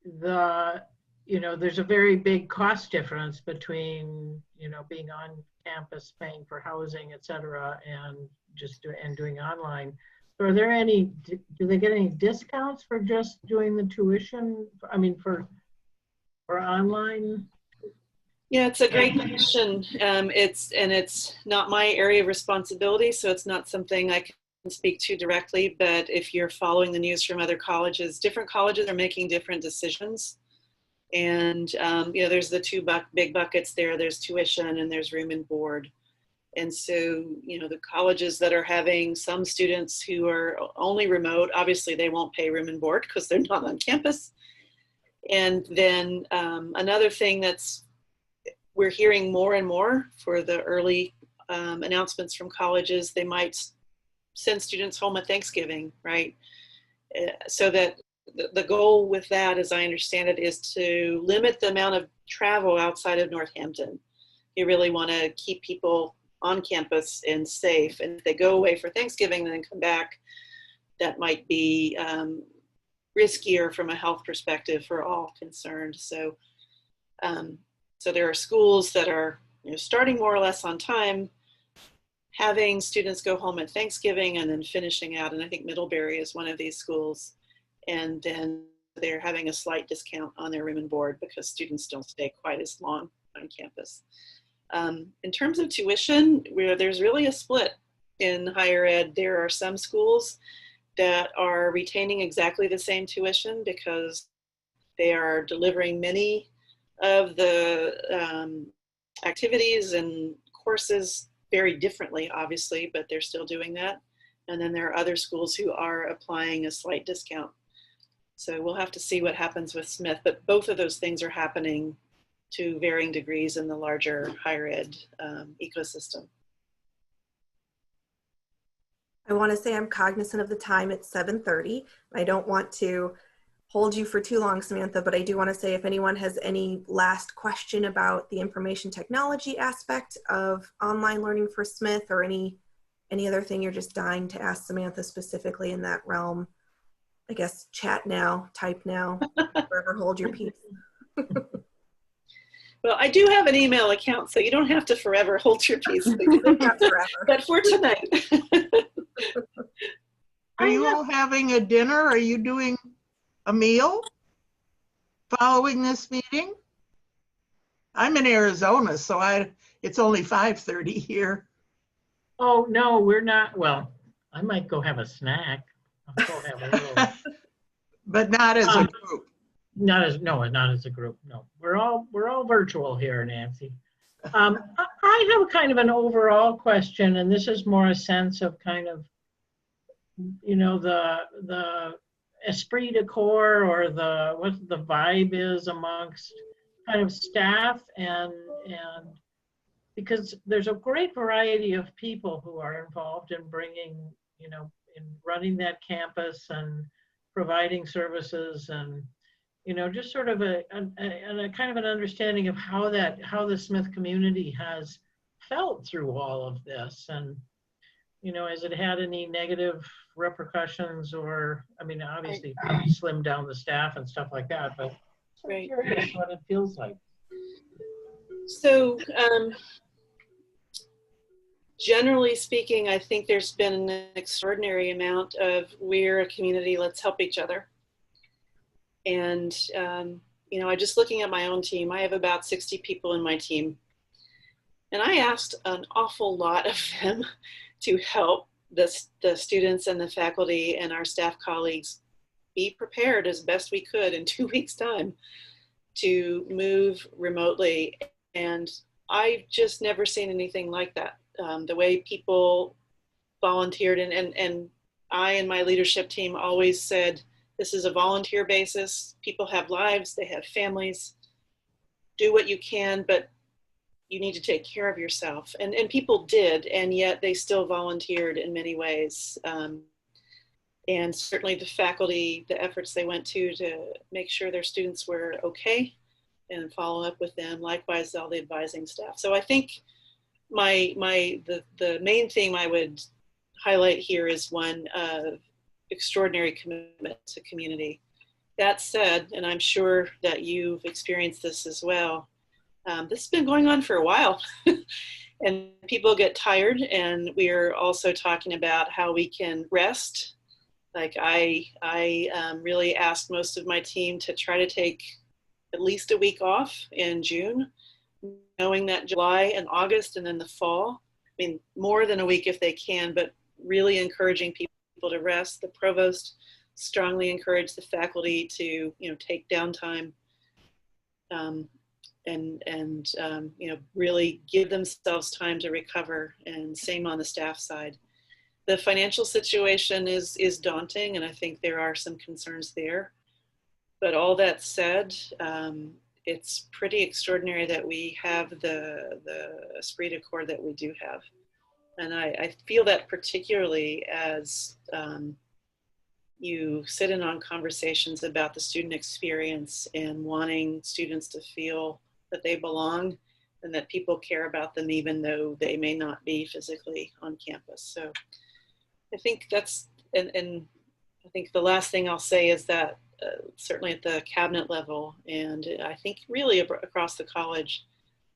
there's a very big cost difference between, being on campus, paying for housing, et cetera, and doing online. So are there any, do they get any discounts for just doing the tuition? I mean, for online? Yeah, it's a great question. It's not my area of responsibility, so it's not something I can speak to directly, but if you're following the news from other colleges, different colleges are making different decisions. And, there's the two big buckets there. There's tuition and there's room and board. And so, the colleges that are having some students who are only remote, obviously they won't pay room and board because they're not on campus. And then another thing we're hearing more and more for the early announcements from colleges, they might send students home at Thanksgiving, right? So that the goal with that, as I understand it, is to limit the amount of travel outside of Northampton. You really want to keep people on campus and safe. And if they go away for Thanksgiving and then come back, that might be riskier from a health perspective for all concerned. So, so there are schools that are starting more or less on time, having students go home at Thanksgiving and then finishing out. And I think Middlebury is one of these schools. And then they're having a slight discount on their room and board because students don't stay quite as long on campus. In terms of tuition, there's really a split in higher ed. There are some schools that are retaining exactly the same tuition because they are delivering many of the activities and courses very differently, obviously, but they're still doing that. And then there are other schools who are applying a slight discount. So we'll have to see what happens with Smith, but both of those things are happening to varying degrees in the larger higher ed ecosystem. I want to say I'm cognizant of the time. It's 7:30. I don't want to hold you for too long, Samantha, but I do want to say if anyone has any last question about the information technology aspect of online learning for Smith or any other thing you're just dying to ask Samantha specifically in that realm, I guess chat now, type now, forever hold your peace. Well, I do have an email account, so you don't have to forever hold your peace. But for tonight. Are you all having a dinner? Are you doing a meal following this meeting? I'm in Arizona, so it's only 5:30 here. Oh, no, we're not. Well, I might go have a snack. I'll go have a little. But not as a group. Not as a group. No, we're all virtual here, Nancy. I have kind of an overall question, and this is more a sense of kind of, the esprit de corps or what the vibe is amongst kind of staff and because there's a great variety of people who are involved in bringing, in running that campus and providing services and you know, just sort of a kind of an understanding of how the Smith community has felt through all of this. And, you know, has it had any negative repercussions, or, I mean, obviously slim down the staff and stuff like that, but I'm curious what it feels like. So, generally speaking, I think there's been an extraordinary amount of we're a community, let's help each other. And, you know, I just looking at my own team, I have about 60 people in my team. And I asked an awful lot of them to help the students and the faculty and our staff colleagues be prepared as best we could in 2 weeks' time to move remotely. And I've just never seen anything like that. The way people volunteered, and I and my leadership team always said, this is a volunteer basis. People have lives, they have families. Do what you can, but you need to take care of yourself. And people did, and yet they still volunteered in many ways. And certainly the faculty, the efforts they went to make sure their students were okay and follow up with them. Likewise, all the advising staff. So I think the main theme I would highlight here is one of extraordinary commitment to community. That said, and I'm sure that you've experienced this as well, this has been going on for a while and people get tired, and we're also talking about how we can rest. Like I really asked most of my team to try to take at least a week off in June, knowing that July and August and then the fall, I mean, more than a week if they can, but really encouraging people to rest. The provost strongly encouraged the faculty to, you know, take downtime and you know, really give themselves time to recover, and same on the staff side. The financial situation is daunting, and I think there are some concerns there. But all that said, it's pretty extraordinary that we have the esprit de corps that we do have. And I feel that particularly as you sit in on conversations about the student experience and wanting students to feel that they belong and that people care about them even though they may not be physically on campus. So I think that's, and I think the last thing I'll say is that certainly at the cabinet level, and I think really across the college,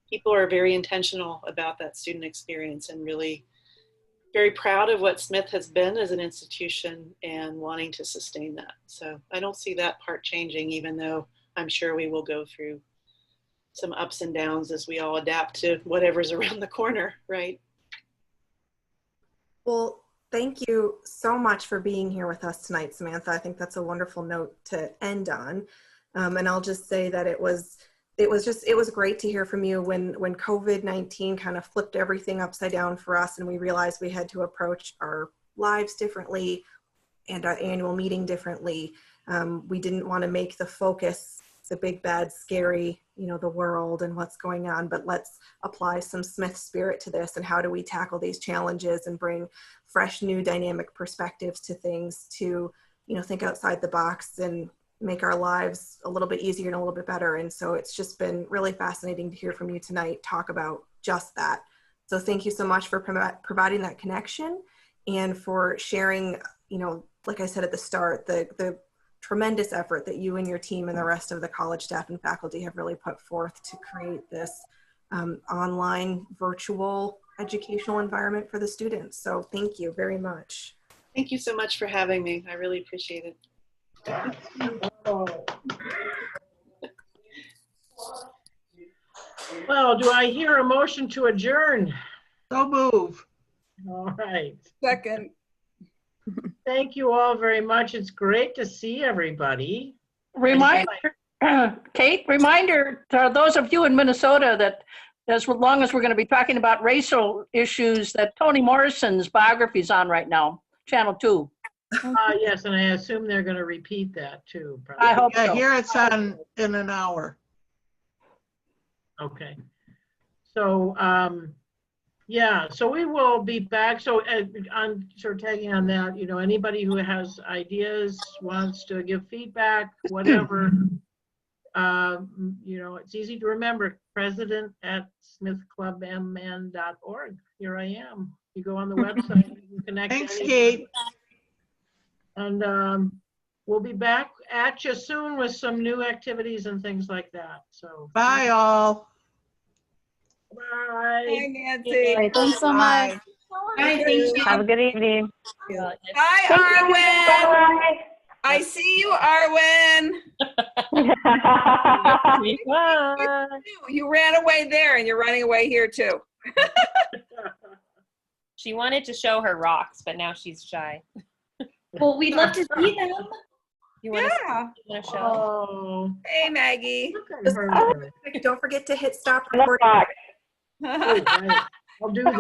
people are very intentional about that student experience and really very proud of what Smith has been as an institution and wanting to sustain that. So I don't see that part changing, even though I'm sure we will go through some ups and downs as we all adapt to whatever's around the corner, right? Well, thank you so much for being here with us tonight, Samantha. I think that's a wonderful note to end on. And I'll just say that it was great to hear from you when COVID-19 kind of flipped everything upside down for us, and we realized we had to approach our lives differently and our annual meeting differently. We didn't want to make the focus the big, bad, scary, you know, the world and what's going on, but let's apply some Smith spirit to this, and how do we tackle these challenges and bring fresh, new, dynamic perspectives to things to, you know, think outside the box and make our lives a little bit easier and a little bit better. And so it's just been really fascinating to hear from you tonight talk about just that. So thank you so much for providing that connection and for sharing, you know, like I said at the start, the tremendous effort that you and your team and the rest of the college staff and faculty have really put forth to create this online virtual educational environment for the students. So thank you very much. Thank you so much for having me. I really appreciate it. Well, do I hear a motion to adjourn? So move. All right. Second. Thank you all very much. It's great to see everybody. Kate, reminder to those of you in Minnesota that as long as we're going to be talking about racial issues, that Toni Morrison's biography is on right now, Channel 2. Yes, and I assume they're going to repeat that too. Probably. I hope so. Here it's on in an hour. Okay. So, yeah, so we will be back. So on sort of tagging on that, you know, anybody who has ideas, wants to give feedback, whatever, You know, it's easy to remember, president@smithclubmn.org. Here I am. You go on the website, you can connect. Thanks, anytime. Kate. And we'll be back at you soon with some new activities and things like that. So Bye, all. bye. Hi, Nancy. All right, thanks so much. Bye. Bye, thank you. Have a good evening. Hi, Arwen. I see you, Arwen. You ran away there and you're running away here too. She wanted to show her rocks, but now she's shy. Well, we'd love to see them. You want Yeah. to show? Oh, Hey, Maggie. Don't forget to hit stop recording. right. I'll do that.